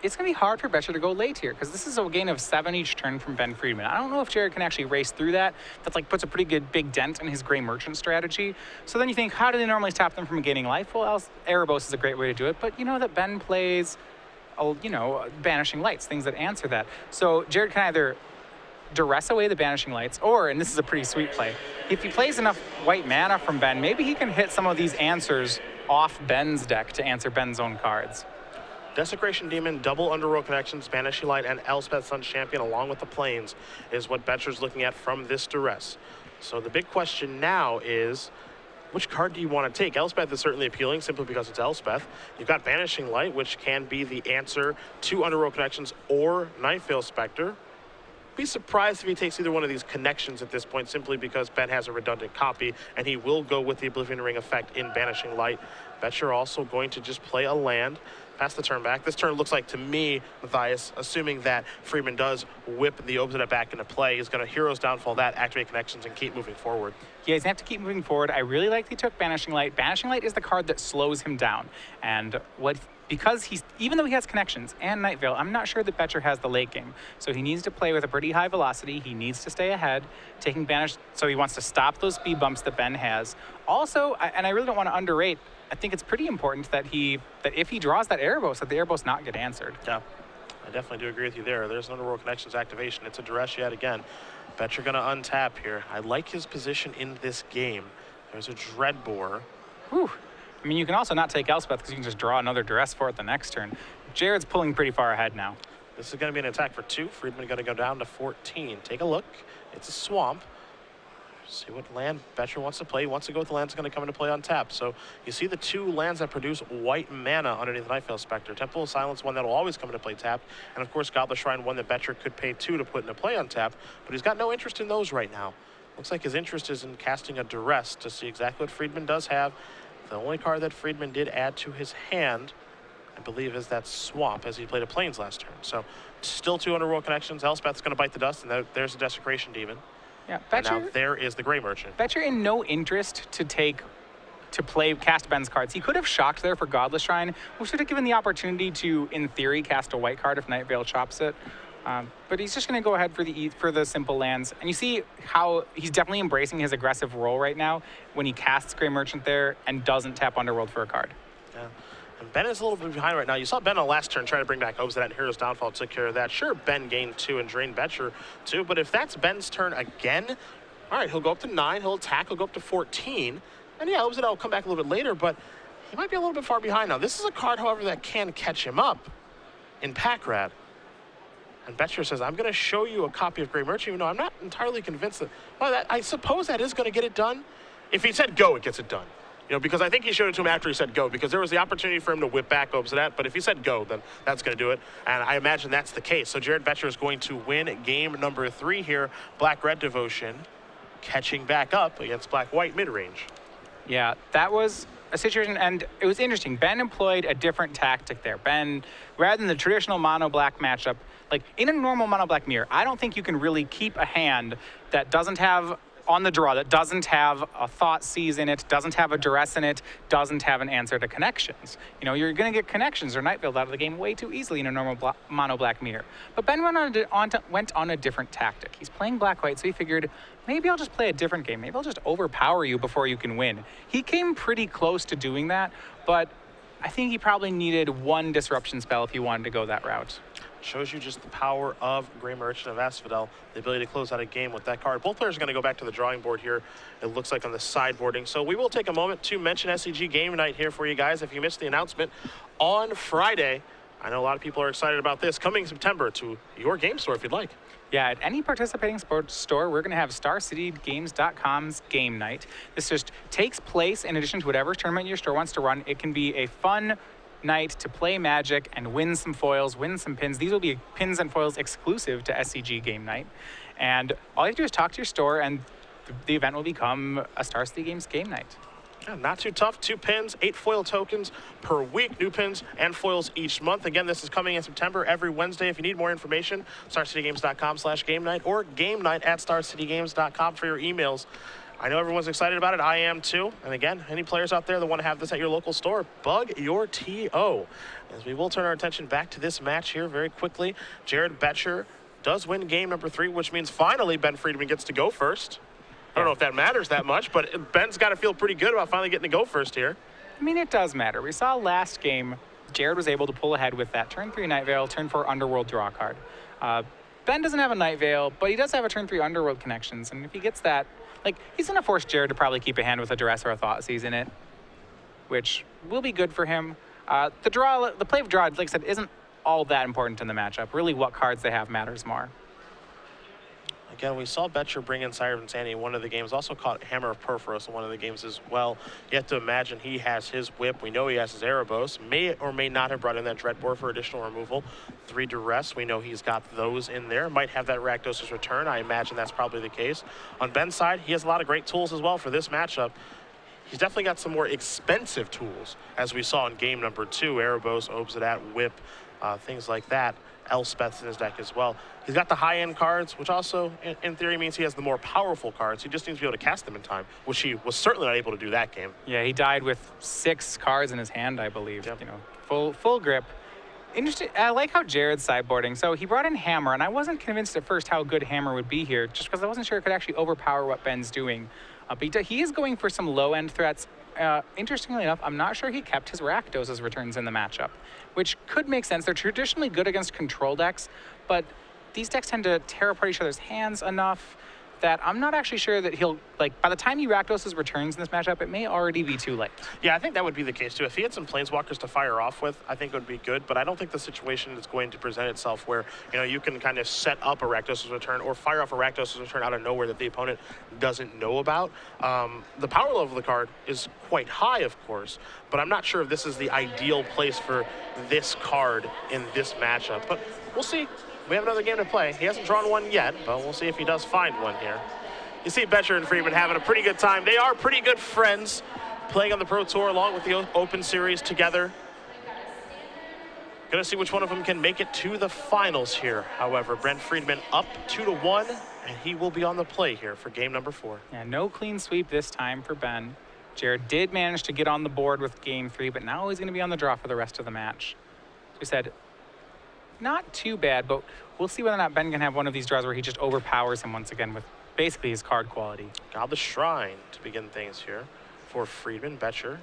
It's going to be hard for Boettcher to go late here, because this is a gain of 7 each turn from Ben Friedman. I don't know if Jared can actually race through that. That's puts a pretty good big dent in his Grey Merchant strategy. So then you think, how do they normally stop them from gaining life? Well, Erebos is a great way to do it, but you know that Ben plays, Banishing Lights, things that answer that. So Jared can either duress away the Banishing Lights, or, and this is a pretty sweet play, if he plays enough white mana from Ben, maybe he can hit some of these answers off Ben's deck to answer Ben's own cards. Desecration Demon, double Underworld Connections, Banishing Light, and Elspeth Sun's Champion along with the Plains is what Boettcher's looking at from this duress. So the big question now is, which card do you want to take? Elspeth is certainly appealing simply because it's Elspeth. You've got Banishing Light, which can be the answer to Underworld Connections or Night Veil Spectre. Be surprised if he takes either one of these connections at this point, simply because Ben has a redundant copy, and he will go with the Oblivion Ring effect in Banishing Light. Boettcher also going to just play a land, pass the turn back. This turn looks like, to me, Matthias, assuming that Friedman does whip the Obsidat back into play, is going to Hero's Downfall that, activate connections, and keep moving forward. Yeah, he's going to have to keep moving forward. I really like that he took Banishing Light. Banishing Light is the card that slows him down. And because even though he has connections and Night Veil, I'm not sure that Boettcher has the late game. So he needs to play with a pretty high velocity. He needs to stay ahead, taking Banish. So he wants to stop those speed bumps that Ben has. Also, and I really don't want to underrate, I think it's pretty important that if he draws that Erebos, that the Erebos not get answered. Yeah, I definitely do agree with you there. There's an Underworld Connections activation. It's a duress yet again. Boettcher going to untap here. I like his position in this game. There's a Dreadbore. Whew. I mean, you can also not take Elspeth because you can just draw another duress for it the next turn. Jared's pulling pretty far ahead now. This is going to be an attack for 2. Friedman going to go down to 14. Take a look. It's a swamp. See what land Boettcher wants to play. He wants to go with the lands going to come into play on tap. So you see the 2 lands that produce white mana underneath the Nightveil Spectre. Temple of Silence, one that will always come into play tapped. And of course, Goblet Shrine, one that Boettcher could pay 2 to put into play on tap. But he's got no interest in those right now. Looks like his interest is in casting a Duress to see exactly what Friedman does have. The only card that Friedman did add to his hand, I believe, is that Swamp, as he played a Plains last turn. So still 2 Underworld connections. Elspeth's going to bite the dust, and there's a Desecration Demon. Yeah, and now there is the Grey Merchant. Boettcher in no interest to cast Ben's cards. He could have shocked there for Godless Shrine, which would have given the opportunity to, in theory, cast a white card if Nightveil chops it. But he's just going to go ahead for the simple lands. And you see how he's definitely embracing his aggressive role right now when he casts Grey Merchant there and doesn't tap Underworld for a card. Yeah. And Ben is a little bit behind right now. You saw Ben on last turn try to bring back Obsidian and Hero's Downfall, took care of that. Sure, Ben gained 2 and drained Boettcher 2, but if that's Ben's turn again, all right, he'll go up to 9, he'll attack, he'll go up to 14. And yeah, Obsidian will come back a little bit later, but he might be a little bit far behind now. This is a card, however, that can catch him up in Pack Rat. And Boettcher says, I'm going to show you a copy of Grey Merchant, even though I'm not entirely convinced that, well, I suppose that is going to get it done. If he said go, it gets it done. You know, because I think he showed it to him after he said go, because there was the opportunity for him to whip back Obsidian, but if he said go, then that's going to do it. And I imagine that's the case. So Jared Boettcher is going to win game number 3 here. Black-Red Devotion catching back up against Black-White mid-range. Yeah, that was a situation, and it was interesting. Ben employed a different tactic there. Ben, rather than the traditional mono-black matchup, like in a normal mono-black mirror, I don't think you can really keep a hand that doesn't have, on the draw, that doesn't have a Thoughtseize in it, doesn't have a Duress in it, doesn't have an answer to connections. You know, you're going to get connections or Nightveil out of the game way too easily in a normal mono-black mirror. But Ben went on a different tactic. He's playing black-white, so he figured, maybe I'll just play a different game. Maybe I'll just overpower you before you can win. He came pretty close to doing that, but I think he probably needed 1 disruption spell if he wanted to go that route. Shows you just the power of Grey Merchant of Asphodel, the ability to close out a game with that card. Both players are going to go back to the drawing board here, it looks like, on the sideboarding. So we will take a moment to mention SCG Game Night here for you guys. If you missed the announcement on Friday, I know a lot of people are excited about this. Coming September to your game store if you'd like. Yeah, at any participating sports store, we're going to have StarCityGames.com's Game Night. This just takes place in addition to whatever tournament your store wants to run. It can be a fun night to play Magic and win some foils, win some pins. These will be pins and foils exclusive to SCG Game Night. And all you have to do is talk to your store and the event will become a Star City Games Game Night. Yeah, not too tough. 2 pins, 8 foil tokens per week. New pins and foils each month. Again, this is coming in September every Wednesday. If you need more information, StarCityGames.com/game night or game night at StarCityGames.com for your emails. I know everyone's excited about it. I am too. And again, any players out there that want to have this at your local store, bug your TO. As we will turn our attention back to this match here very quickly. Jared Boettcher does win game number 3, which means finally Ben Friedman gets to go first. I don't know if that matters that much, but Ben's got to feel pretty good about finally getting to go first here. I mean, it does matter. We saw last game, Jared was able to pull ahead with that turn 3 Nightveil, turn 4 Underworld draw card. Ben doesn't have a Nightveil, but he does have a turn 3 Underworld connections, and if he gets that, like, he's going to force Jared to probably keep a hand with a Duress or a Thoughtseize in it, which will be good for him. The play of draw, like I said, isn't all that important in the matchup. Really, what cards they have matters more. Again, we saw Boettcher bring in Sire of Insanity in one of the games. Also caught Hammer of Perforos in one of the games as well. You have to imagine he has his whip. We know he has his Erebos. May or may not have brought in that Dreadbore for additional removal. 3 Duress, we know he's got those in there. Might have that Rakdos' Return. I imagine that's probably the case. On Ben's side, he has a lot of great tools as well for this matchup. He's definitely got some more expensive tools, as we saw in game number 2. Erebos, Obsidian, Whip, things like that. Elspeth's in his deck as well. He's got the high-end cards, which also, in theory, means he has the more powerful cards. He just needs to be able to cast them in time, which he was certainly not able to do that game. Yeah, he died with 6 cards in his hand, I believe. Yep. You know, full grip. Interesting. I like how Jared's sideboarding. So he brought in Hammer, and I wasn't convinced at first how good Hammer would be here, just because I wasn't sure it could actually overpower what Ben's doing. But he is going for some low-end threats. Interestingly enough, I'm not sure he kept his Rakdos' returns in the matchup, which could make sense. They're traditionally good against control decks, but these decks tend to tear apart each other's hands enough that I'm not actually sure that he'll, like, by the time he Rakdos' returns in this matchup, it may already be too late. Yeah, I think that would be the case too. If he had some Planeswalkers to fire off with, I think it would be good, but I don't think the situation is going to present itself where, you know, you can kind of set up a Rakdos' return or fire off a Rakdos' return out of nowhere that the opponent doesn't know about. The power level of the card is quite high, of course, but I'm not sure if this is the ideal place for this card in this matchup, but we'll see. We have another game to play. He hasn't drawn one yet, but we'll see if he does find one here. You see Boettcher and Friedman having a pretty good time. They are pretty good friends, playing on the Pro Tour along with the Open Series together. Gonna see which one of them can make it to the finals here. However, Brent Friedman up 2-1, and he will be on the play here for game number 4. Yeah, no clean sweep this time for Ben. Jared did manage to get on the board with game 3, but now he's going to be on the draw for the rest of the match. We said, not too bad, but we'll see whether or not Ben can have one of these draws where he just overpowers him once again with basically his card quality. Got the Shrine to begin things here for Friedman. Boettcher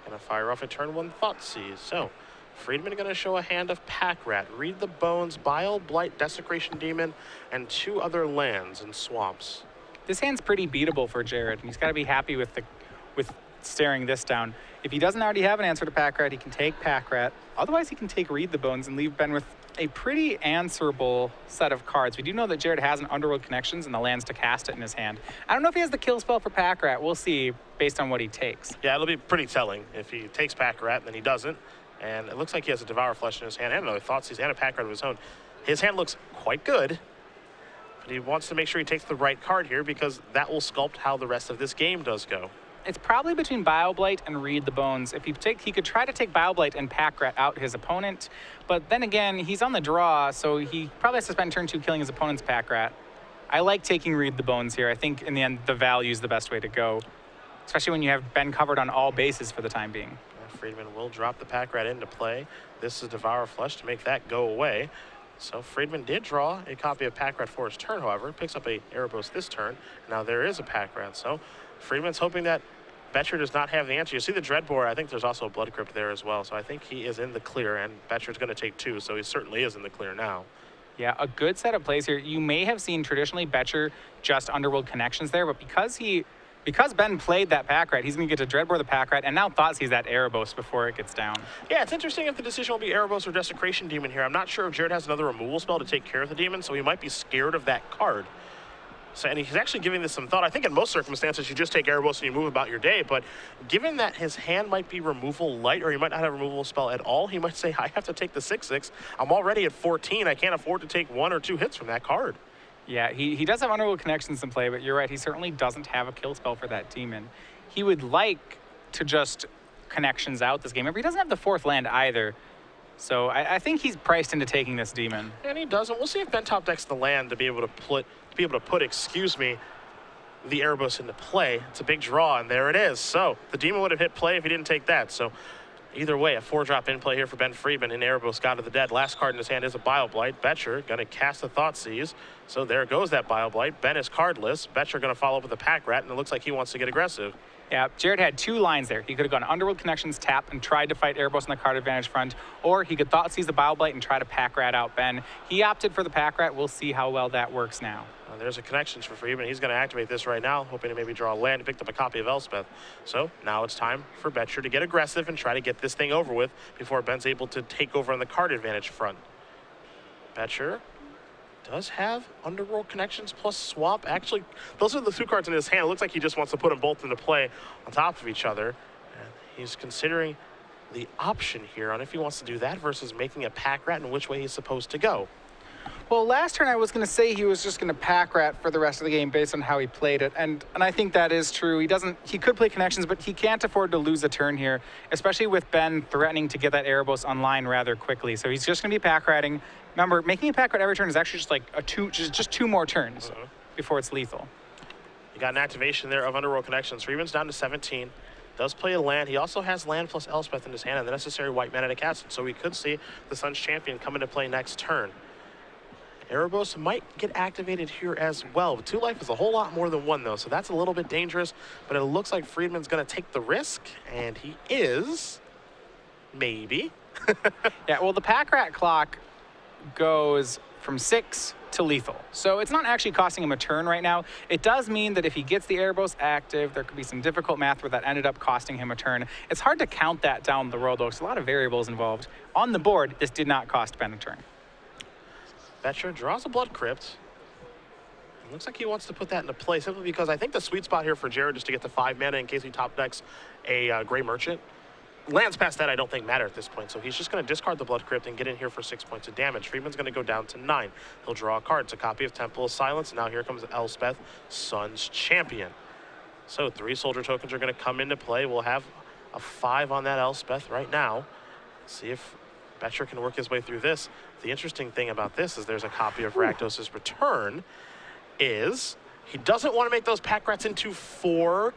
gonna fire off a turn 1 Thoughtseize. So Friedman gonna show a hand of Pack Rat, Read the Bones, Bile, Blight, Desecration Demon, and 2 other lands and swamps. This hand's pretty beatable for Jared, and he's got to be happy with staring this down. If he doesn't already have an answer to Pack Rat, he can take Pack Rat. Otherwise, he can take Read the Bones and leave Ben with a pretty answerable set of cards. We do know that Jared has an Underworld Connections and the lands to cast it in his hand. I don't know if he has the kill spell for Pack Rat. We'll see based on what he takes. Yeah, it'll be pretty telling if he takes Pack Rat and then he doesn't. And it looks like he has a Devour Flesh in his hand and another Thoughtseize and a Pack Rat of his own. His hand looks quite good, but he wants to make sure he takes the right card here because that will sculpt how the rest of this game does go. It's probably between Bioblight and Read the Bones. If he could try to take Bioblight and Pack Rat out his opponent, but then again, he's on the draw, so he probably has to spend turn 2 killing his opponent's Pack Rat. I like taking Read the Bones here. I think in the end, the value is the best way to go, especially when you have Ben covered on all bases for the time being. Friedman will drop the Pack Rat into play. This is Devour Flesh to make that go away. So Friedman did draw a copy of Pack Rat for his turn, however, picks up a Erebos this turn. Now there is a Pack Rat, so Friedman's hoping that Boettcher does not have the answer. You see the Dreadbore, I think there's also a Blood Crypt there as well, so I think he is in the clear, and Boettcher's going to take 2, so he certainly is in the clear now. Yeah, a good set of plays here. You may have seen traditionally Boettcher just Underworld Connections there, but because Ben played that Pack Rat, he's going to get to Dreadbore the Pack Rat, and now Thoughtseize that Erebos before it gets down. Yeah, it's interesting if the decision will be Erebos or Desecration Demon here. I'm not sure if Jared has another removal spell to take care of the demon, so he might be scared of that card. So, and he's actually giving this some thought. I think in most circumstances, you just take Erebos and you move about your day, but given that his hand might be removal light, or he might not have a removal spell at all, he might say, I have to take the 6/6. I'm already at 14. I can't afford to take 1 or 2 hits from that card. Yeah, he does have Underworld Connections in play, but you're right, he certainly doesn't have a kill spell for that demon. He would like to just Connections out this game. Remember, he doesn't have the 4th land either. So I think he's priced into taking this demon. And he doesn't. We'll see if Ben top decks the land to be able to put, the Erebos into play. It's a big draw, and there it is. So the demon would have hit play if he didn't take that. So either way, a 4-drop in play here for Ben Friedman in Erebos, God of the Dead. Last card in his hand is a Bioblight. Boettcher going to cast a Thoughtseize. So there goes that Bioblight. Ben is cardless. Boettcher going to follow up with a Pack Rat, and it looks like he wants to get aggressive. Yeah, Jared had 2 lines there. He could have gone Underworld Connections, tap, and tried to fight Erebos on the card advantage front, or he could Thoughtseize the Bioblight and try to Pack Rat out Ben. He opted for the Pack Rat. We'll see how well that works now. There's a Connections for Friedman. He's going to activate this right now, hoping to maybe draw a land. He picked up a copy of Elspeth. So now it's time for Boettcher to get aggressive and try to get this thing over with before Ben's able to take over on the card advantage front. Boettcher does have Underworld Connections plus Swamp. Actually, those are the 2 cards in his hand. It looks like he just wants to put them both into play on top of each other. And he's considering the option here on if he wants to do that versus making a Pack Rat and which way he's supposed to go. Well, last turn I was going to say he was just going to Pack Rat for the rest of the game based on how he played it, and I think that is true. He could play Connections, but he can't afford to lose a turn here, especially with Ben threatening to get that Erebos online rather quickly. So he's just going to be Pack Ratting. Remember, making a Pack Rat every turn is actually just like just 2 more turns before it's lethal. You got an activation there of Underworld Connections. Friedman's down to 17. Does play a land. He also has land plus Elspeth in his hand and the necessary white mana to cast it, so we could see the Sun's Champion come into play next turn. Erebos might get activated here as well. 2 life is a whole lot more than 1, though, so that's a little bit dangerous, but it looks like Friedman's going to take the risk, and he is. Maybe. Yeah, well, the Pack Rat clock goes from 6 to lethal. So it's not actually costing him a turn right now. It does mean that if he gets the Erebos active, there could be some difficult math where that ended up costing him a turn. It's hard to count that down the road, though. There's a lot of variables involved. On the board, this did not cost Ben a turn. Boettcher draws a Blood Crypt. It looks like he wants to put that into play simply because I think the sweet spot here for Jared is to get to 5 mana in case he top decks a Gray Merchant. Lands past that I don't think matter at this point, so he's just going to discard the Blood Crypt and get in here for 6 points of damage. Friedman's going to go down to 9. He'll draw a card. It's a copy of Temple of Silence. Now here comes Elspeth, Sun's Champion. So 3 soldier tokens are going to come into play. We'll have a 5 on that Elspeth right now. See if Boettcher can work his way through this. The interesting thing about this is there's a copy of Rakdos' Return. Is he doesn't want to make those pack rats into 4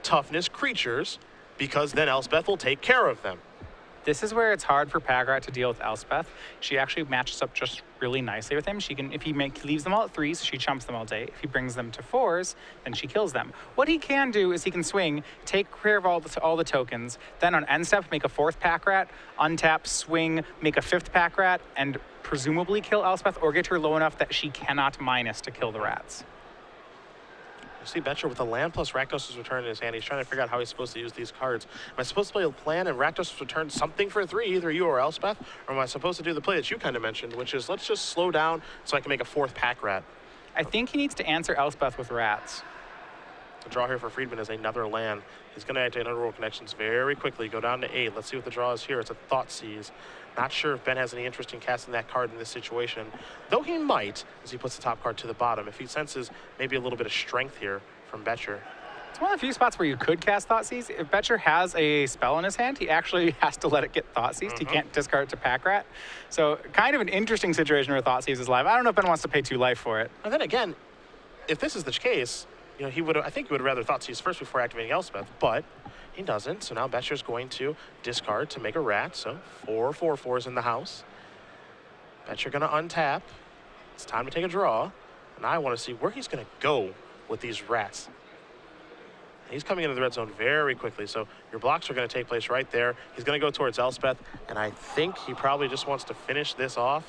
toughness creatures, because then Elspeth will take care of them. This is where it's hard for Pagrat to deal with Elspeth. She actually matches up just really nicely with him. She can, if he leaves them all at 3s, she chumps them all day. If he brings them to 4s, then she kills them. What he can do is he can swing, take care of all the tokens, then on end step make a 4th pack rat, untap, swing, make a 5th pack rat, and presumably kill Elspeth or get her low enough that she cannot minus to kill the rats. You see Boettcher with the land plus Rakdos' Return in his hand. He's trying to figure out how he's supposed to use these cards. Am I supposed to play a plan and Rakdos' Return something for 3, either you or Elspeth? Or am I supposed to do the play that you kind of mentioned, which is let's just slow down so I can make a 4th pack rat? I think he needs to answer Elspeth with rats. The draw here for Friedman is another land. He's going to activate Underworld Connections very quickly. Go down to 8. Let's see what the draw is here. It's a Thoughtseize. Not sure if Ben has any interest in casting that card in this situation, though he might, as he puts the top card to the bottom. If he senses maybe a little bit of strength here from Boettcher. It's one of the few spots where you could cast Thoughtseize. If Boettcher has a spell in his hand, he actually has to let it get Thoughtseized. He can't discard it to pack rat. So kind of an interesting situation where Thoughtseize is live. I don't know if Ben wants to pay 2 life for it. And then again, if this is the case, you know, I think he would have rather Thoughtseize first before activating Elspeth, but he doesn't. So now Boettcher's going to discard to make a rat. So 4 4/4s in the house. Boettcher going to untap. It's time to take a draw. And I want to see where he's going to go with these rats. He's coming into the red zone very quickly, so your blocks are going to take place right there. He's going to go towards Elspeth, and I think he probably just wants to finish this off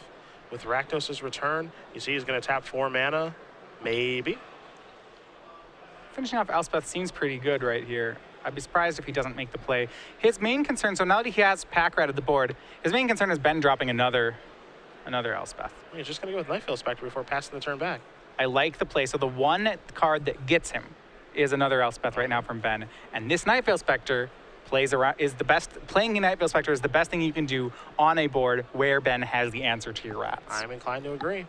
with Rakdos' Return. You see he's going to tap 4 mana, maybe. Finishing off Elspeth seems pretty good right here. I'd be surprised if he doesn't make the play. His main concern, so now that he has pack rat at the board, his main concern is Ben dropping another Elspeth. He's just going to go with Night Veil Spectre before passing the turn back. I like the play. So the one card that gets him is another Elspeth right now from Ben. And this Night Veil Spectre plays around, is the best, playing Night Veil Spectre is the best thing you can do on a board where Ben has the answer to your rats. I'm inclined to agree.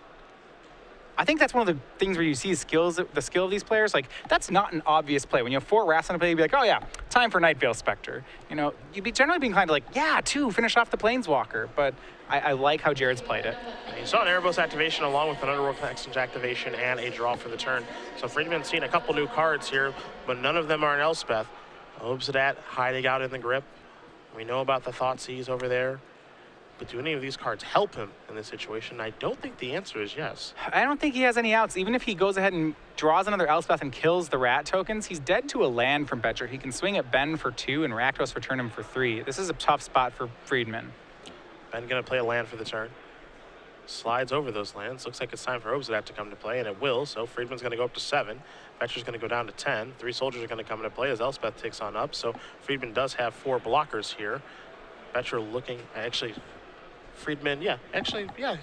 I think that's one of the things where you see the skill of these players. Like, that's not an obvious play. When you have 4 rats on a play, you'd be like, oh yeah, time for Night Veil Spectre. You know, you'd be generally be inclined to like, yeah, 2, finish off the Planeswalker. But I like how Jared's played it. You saw an Erebos activation along with an Underworld Connections activation and a draw for the turn. So Friedman's seen a couple new cards here, but none of them are an Elspeth. Obsidat hiding out in the grip. We know about the Thoughtseize over there. But do any of these cards help him in this situation? I don't think the answer is yes. I don't think he has any outs. Even if he goes ahead and draws another Elspeth and kills the rat tokens, he's dead to a land from Boettcher. He can swing at Ben for 2 and Rakdos return him for 3. This is a tough spot for Friedman. Ben gonna play a land for the turn. Slides over those lands. Looks like it's time for Obsidat to come to play, and it will. So Friedman's gonna go up to 7. Boettcher's gonna go down to 10. 3 soldiers are gonna come into play as Elspeth takes on up. So Friedman does have 4 blockers here. Boettcher looking, actually, Friedman, he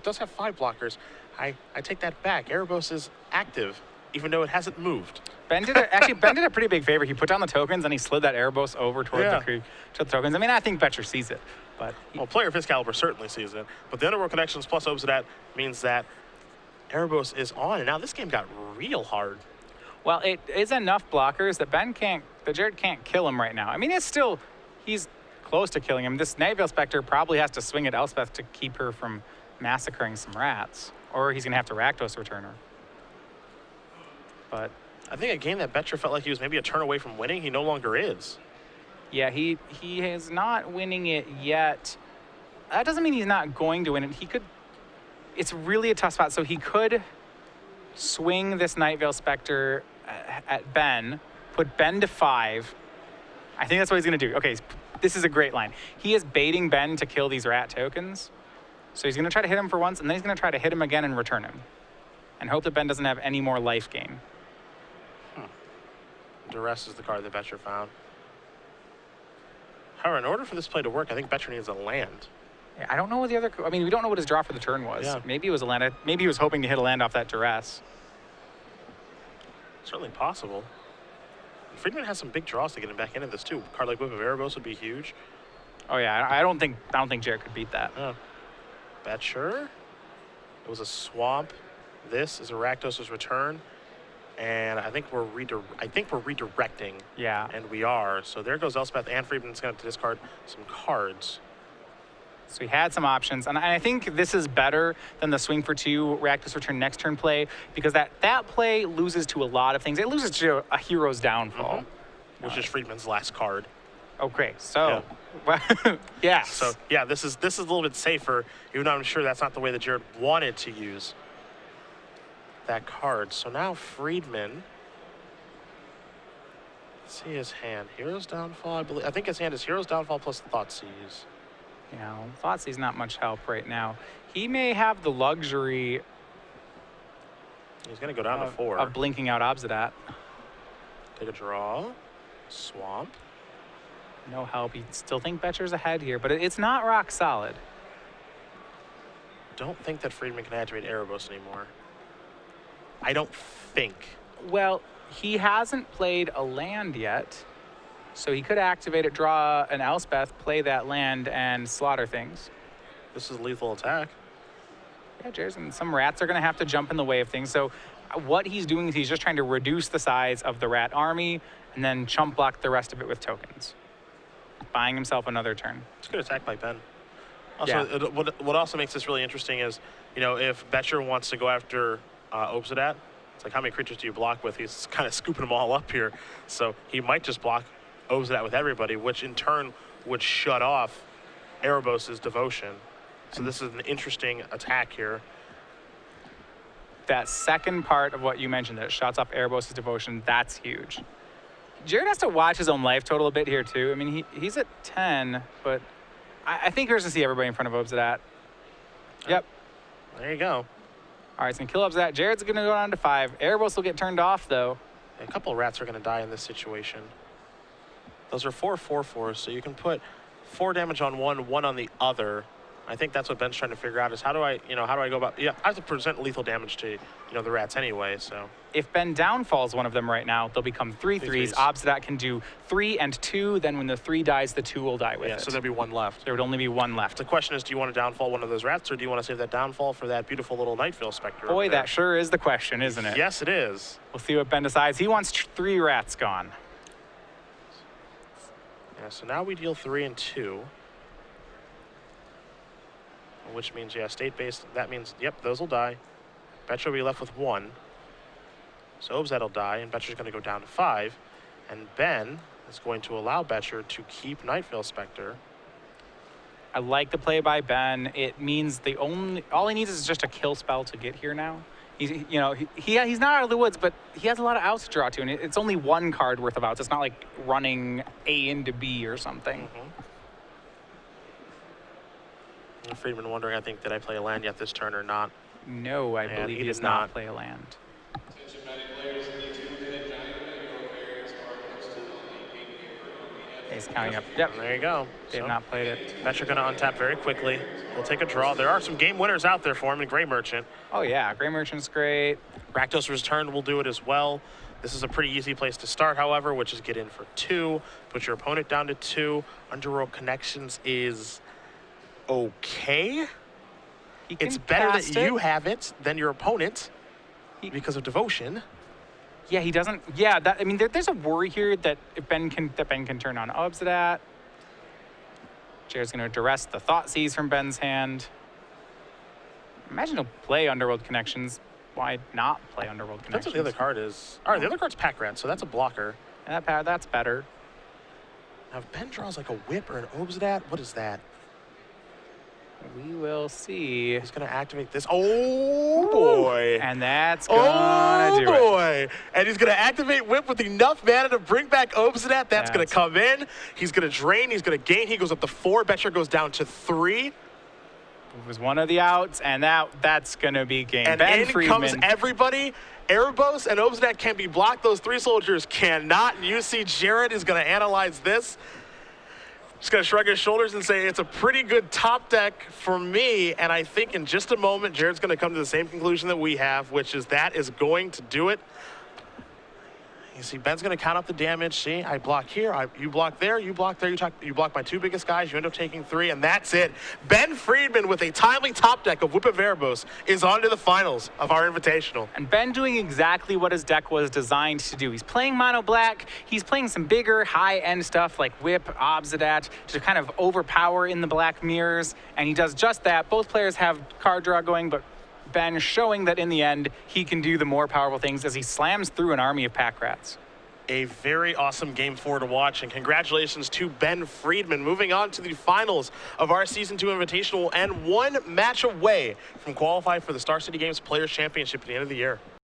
does have 5 blockers. I take that back. Erebos is active, even though it hasn't moved. Ben did a pretty big favor. He put down the tokens and he slid that Erebos over toward the tokens. I mean, I think Boettcher sees it, but well, player of his caliber certainly sees it. But the Underworld Connections plus Obsidat means that Erebos is on, and now this game got real hard. Well, it is enough blockers that Jared can't kill him right now. I mean, he's close to killing him. This Night Veil Spectre probably has to swing at Elspeth to keep her from massacring some rats, or he's gonna have to Rakdos return her. But I think a game that Boettcher felt like he was maybe a turn away from winning, he no longer is. Yeah, he is not winning it yet. That doesn't mean he's not going to win it. He could. It's really a tough spot. So he could swing this Night Veil Spectre at Ben, put Ben to 5. I think that's what he's gonna do. Okay, this is a great line. He is baiting Ben to kill these rat tokens. So he's gonna try to hit him for once, and then he's gonna try to hit him again and return him. and hope that Ben doesn't have any more life gain. Duress is the card that Boettcher found. However, in order for this play to work, I think Boettcher needs a land. Yeah, I don't know what the other. I mean, we don't know what his draw for the turn was. Yeah. Maybe it was a land. Maybe he was hoping to hit a land off that Duress. Certainly possible. Friedman has some big draws to get him back into this too. A card like Whip of Erebos would be huge. Oh yeah, I don't think Jared could beat that. Boettcher. It was a swamp. This is a Rakdos' return. And I think we're redirecting. Yeah. And we are. So there goes Elspeth, and Friedman's going to have to discard some cards. So he had some options, and I think this is better than the swing for 2 Rakdos return next turn play, because that play loses to a lot of things. It loses to a hero's downfall, which is Friedman's last card. Okay, so yes. So yeah, this is a little bit safer, even though I'm sure that's not the way that Jared wanted to use that card. So now Friedman, let's see his hand. Hero's Downfall, I think his hand is Hero's Downfall plus Thoughtseize. You know, Thoughtseize not much help right now. He may have the luxury. He's going to go down to 4. Of blinking out Obsidat. Take a draw. Swamp. No help. You still think Boettcher's ahead here, but it's not rock solid. Don't think that Friedman can activate Erebos anymore. I don't think. Well, he hasn't played a land yet, so he could activate it, draw an Elspeth, play that land, and slaughter things. This is lethal attack. Yeah, Jared's, and some rats are going to have to jump in the way of things. So what he's doing is he's just trying to reduce the size of the rat army and then chump block the rest of it with tokens, buying himself another turn. It's a good attack by Ben. Also, what also makes this really interesting is, you know, if Boettcher wants to go after Obsidat, it's like, how many creatures do you block with? He's kind of scooping them all up here. So he might just block Obsidat with everybody, which in turn would shut off Erebos' Devotion. So this is an interesting attack here. That second part of what you mentioned, that it shuts off Erebos' Devotion, that's huge. Jared has to watch his own life total a bit here, too. I mean, he's at 10, but I think here's to see everybody in front of Obsidat. Yep. There you go. All right, it's going to kill Obsidat. Jared's going to go down to 5. Erebos will get turned off, though. A couple of rats are going to die in this situation. Those are 4/4/4s, so you can put 4 damage on one on the other. I think that's what Ben's trying to figure out is how do I go about, I have to present lethal damage to, the rats anyway, so. If Ben downfalls one of them right now, they'll become 3/3s. Obsidat can do 3 and 2, then when the 3 dies, the 2 will die with it. So there'll be 1 left. There would only be 1 left. The question is, do you want to downfall one of those rats, or do you want to save that downfall for that beautiful little Nightveil Spectre? Boy, that sure is the question, isn't it? Yes, it is. We'll see what Ben decides. He wants 3 rats gone. Yeah, so now we deal 3 and 2. Which means, state-based, that means, those will die. Boettcher will be left with 1. So Obsidat will die, and Boettcher's going to go down to 5. And Ben is going to allow Boettcher to keep Nightveil Spectre. I like the play by Ben. It means all he needs is just a kill spell to get here now. He's not out of the woods, but he has a lot of outs to draw to, and it's only 1 card worth of outs. It's not like running A into B or something. And Friedman wondering, I think, did I play a land yet this turn or not? No, I believe he does not play a land. He's counting up. Yep. There you go. They have not played it. Boettcher going to untap very quickly. We'll take a draw. There are some game winners out there for him in Grey Merchant. Oh, yeah. Grey Merchant's great. Rakdos Return will do it as well. This is a pretty easy place to start, however, which is get in for 2. Put your opponent down to 2. Underworld Connections is okay. It's better that you have it than your opponent because of Devotion. Yeah, he doesn't. Yeah, there's a worry here that Ben can turn on Obsidat. Jared's going to duress the Thoughtseize from Ben's hand. Imagine he'll play Underworld Connections. Why not play Underworld Connections? That's what the other card is. All right, the other card's Pack Rat, so that's a blocker. That's better. Now, if Ben draws like a Whip or an Obsidat, what is that? We will see. He's going to activate this. Oh, boy. And that's going to do it. Oh, boy. And he's going to activate Whip with enough mana to bring back Obsidat. That's going to come in. He's going to drain. He's going to gain. He goes up to 4. Boettcher goes down to 3. It was one of the outs, and that's going to be game. And Ben in Friedman. comes everybody. Erebos and Obsnet can be blocked. Those 3 soldiers cannot. And you see Jared is going to analyze this. Just going to shrug his shoulders and say it's a pretty good top deck for me. And I think in just a moment, Jared's going to come to the same conclusion that we have, which is that is going to do it. You see, Ben's going to count up the damage. See, I block here, you block there, you block there, you block my 2 biggest guys, you end up taking 3, and that's it. Ben Friedman with a timely top deck of Whip of Erebos is on to the finals of our Invitational. And Ben doing exactly what his deck was designed to do. He's playing mono black, he's playing some bigger, high-end stuff like Whip, Obsidat, to kind of overpower in the black mirrors, and he does just that. Both players have card draw going, but Ben showing that in the end, he can do the more powerful things as he slams through an army of pack rats. A very awesome game 4 to watch, and congratulations to Ben Friedman, moving on to the finals of our Season 2 Invitational and 1 match away from qualifying for the Star City Games Players Championship at the end of the year.